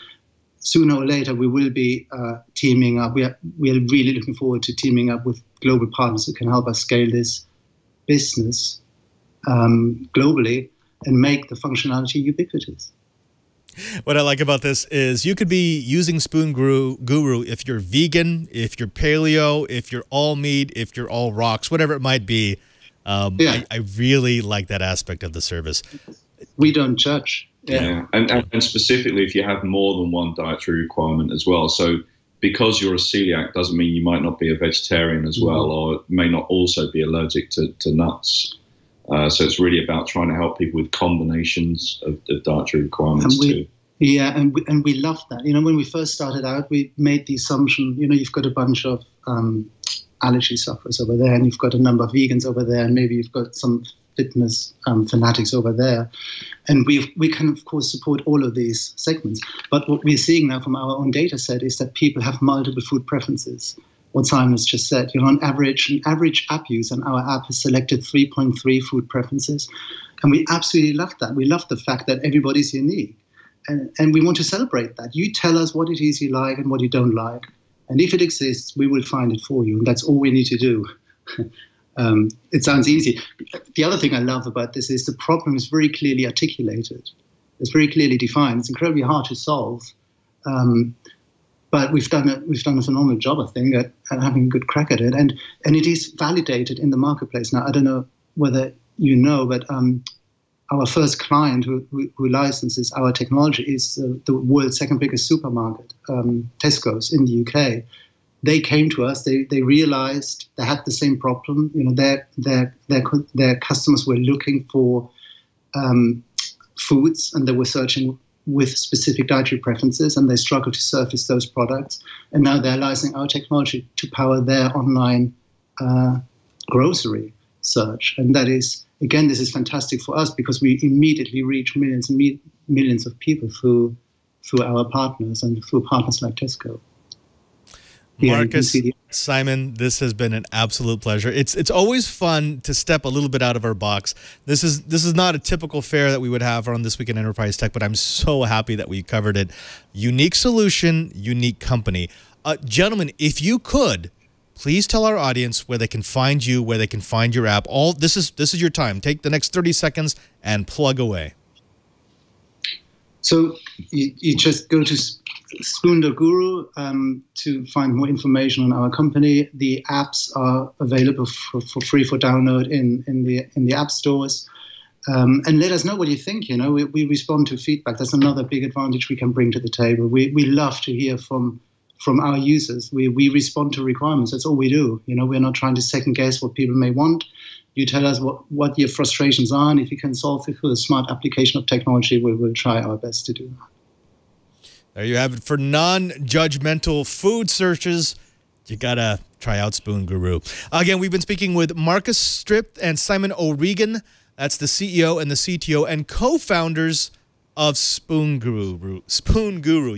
sooner or later, we will be teaming up. We are really looking forward to teaming up with global partners who can help us scale this business globally and make the functionality ubiquitous. What I like about this is you could be using SpoonGuru if you're vegan, if you're paleo, if you're all meat, if you're all rocks, whatever it might be. I really like that aspect of the service. We don't judge. Yeah. And specifically if you have more than one dietary requirement as well. So because you're a celiac doesn't mean you might not be a vegetarian as well, or may not also be allergic to nuts. So it's really about trying to help people with combinations of dietary requirements too. Yeah, and we love that. When we first started out, we made the assumption, you've got a bunch of allergy sufferers over there, and you've got a number of vegans over there, and maybe you've got some fitness fanatics over there. And we can, of course, support all of these segments. But what we're seeing now from our own data set is that people have multiple food preferences. What Simon's just said, on average, an average app user on our app has selected 3.3 food preferences. And we absolutely love that. We love the fact that everybody's unique. And we want to celebrate that. You tell us what it is you like and what you don't like. And if it exists, we will find it for you. And that's all we need to do. It sounds easy. The other thing I love about this is the problem is very clearly articulated. It's very clearly defined. It's incredibly hard to solve. But we've done a phenomenal job, I think, at having a good crack at it. And it is validated in the marketplace. Now, I don't know whether you know, but our first client who licenses our technology is the world's second biggest supermarket, Tesco's in the UK. They came to us. They realized they had the same problem. Their customers were looking for foods, and they were searching with specific dietary preferences, and they struggled to surface those products. And now they're licensing our technology to power their online grocery search. And that is, again, this is fantastic for us because we immediately reach millions and millions of people through our partners and through partners like Tesco. Marcus, Simon, this has been an absolute pleasure. It's always fun to step a little bit out of our box. This is not a typical fare that we would have on This Week in Enterprise Tech, but I'm so happy that we covered it. Unique solution, unique company. Gentlemen, if you could, please tell our audience where they can find you, where they can find your app. This is your time. Take the next 30 seconds and plug away. So you just go to SpoonGuru to find more information on our company. The apps are available for free for download in the app stores. And let us know what you think. We respond to feedback. That's another big advantage we can bring to the table. We love to hear from our users. We respond to requirements. That's all we do. We're not trying to second guess what people may want. You tell us what your frustrations are, and if you can solve it with a smart application of technology, we will try our best to do that. There you have it. For non-judgmental food searches, you got to try out SpoonGuru. Again, we've been speaking with Marcus Stripp and Simon O'Regan. That's the CEO and the CTO and co-founders of SpoonGuru,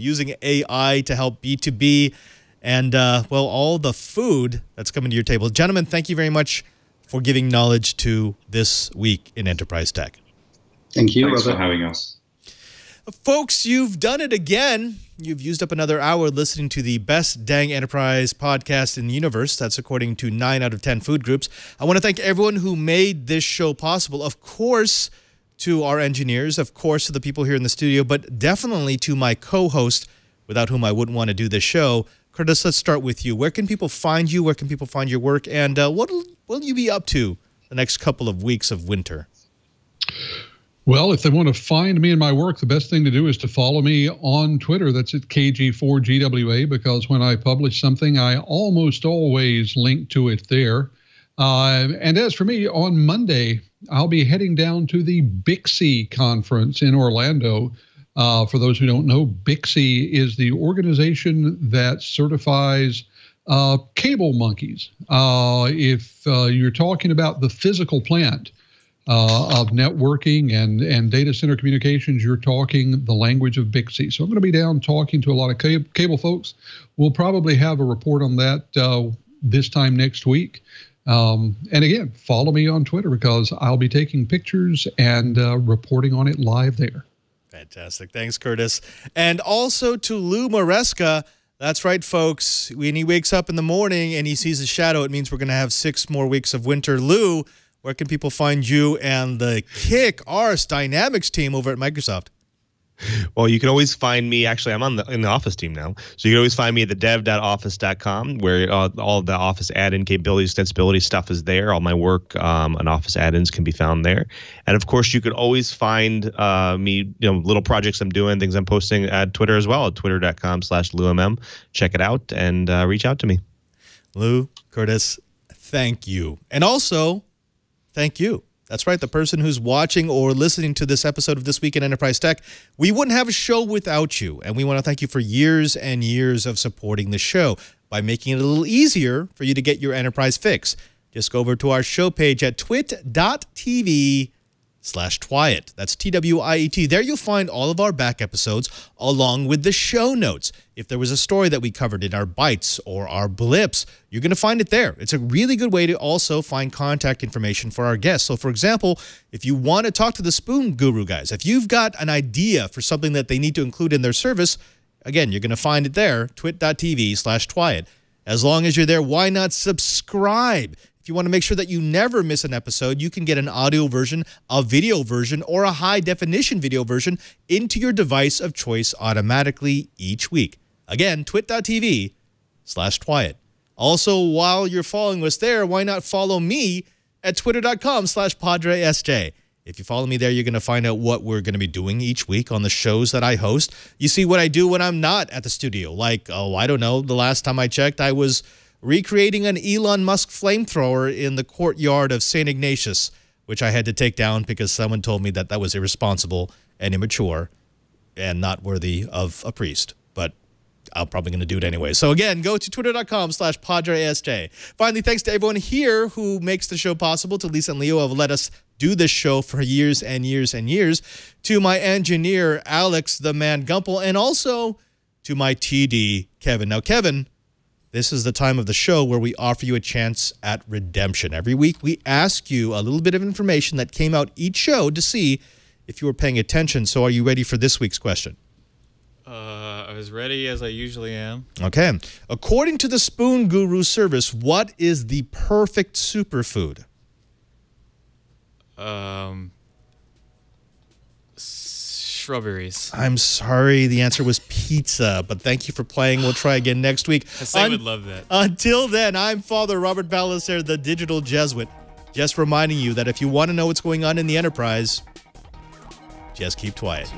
using AI to help B2B and, all the food that's coming to your table. Gentlemen, thank you very much for giving knowledge to This Week in Enterprise Tech. Thank you, Thanks Robert. for having us. Folks, you've done it again. You've used up another hour listening to the best dang enterprise podcast in the universe. That's according to 9 out of 10 food groups. I want to thank everyone who made this show possible. Of course, to our engineers, of course, to the people here in the studio, but definitely to my co-host, without whom I wouldn't want to do this show. Curtis, let's start with you. Where can people find you? Where can people find your work? And what will you be up to the next couple of weeks of winter? Well, if they want to find me and my work, the best thing to do is to follow me on Twitter. That's at KG4GWA, because when I publish something, I almost always link to it there. And as for me, on Monday, I'll be heading down to the BIXI conference in Orlando. For those who don't know, BIXI is the organization that certifies cable monkeys. If you're talking about the physical plant of networking and data center communications, you're talking the language of BIXI. So I'm going to be down talking to a lot of cable folks. We'll probably have a report on that this time next week. And again, follow me on Twitter, because I'll be taking pictures and reporting on it live there. Fantastic. Thanks, Curtis. And also to Lou Maresca. That's right, folks. When he wakes up in the morning and he sees a shadow, it means we're going to have 6 more weeks of winter. Lou, where can people find you and the Kick Arse Dynamics team over at Microsoft? Well, you can always find me. Actually, I'm in the Office team now. So you can always find me at the dev.office.com, where all the Office add-in capability, extensibility stuff is there. All my work on Office add-ins can be found there. And of course, you could always find me, little projects I'm doing, things I'm posting at Twitter as well, at twitter.com/LouMM. Check it out and reach out to me. Lou, Curtis, thank you. And also, thank you. That's right, the person who's watching or listening to this episode of This Week in Enterprise Tech. We wouldn't have a show without you, and we want to thank you for years and years of supporting the show by making it a little easier for you to get your enterprise fix. Just go over to our show page at twit.tv/Twiet. That's TWIET. There you'll find all of our back episodes along with the show notes. If there was a story that we covered in our bites or our blips, you're going to find it there. It's a really good way to also find contact information for our guests. So, for example, if you want to talk to the SpoonGuru guys, if you've got an idea for something that they need to include in their service, again, you're going to find it there, twit.tv/Twiet. As long as you're there, why not subscribe? If you want to make sure that you never miss an episode, you can get an audio version, a video version, or a high-definition video version into your device of choice automatically each week. Again, twit.tv/Twiet. Also, while you're following us there, why not follow me at twitter.com/PadreSJ. If you follow me there, you're going to find out what we're going to be doing each week on the shows that I host. You see what I do when I'm not at the studio. Like, I don't know, the last time I checked, I was recreating an Elon Musk flamethrower in the courtyard of St. Ignatius, which I had to take down because someone told me that that was irresponsible and immature and not worthy of a priest. But I'm probably going to do it anyway. So again, go to twitter.com/PadreSJ. Finally, thanks to everyone here who makes the show possible. To Lisa and Leo, who have let us do this show for years and years and years. To my engineer, Alex the Man Gumple, and also to my TD, Kevin. Now, Kevin, this is the time of the show where we offer you a chance at redemption. Every week, we ask you a little bit of information that came out each show to see if you were paying attention. So are you ready for this week's question? As ready as I usually am. Okay. According to the SpoonGuru service, what is the perfect superfood? Strawberries. I'm sorry. The answer was pizza, but thank you for playing. We'll try again next week. I would love that. Until then, I'm Father Robert Ballecer, the digital Jesuit, just reminding you that if you want to know what's going on in the enterprise, just keep quiet.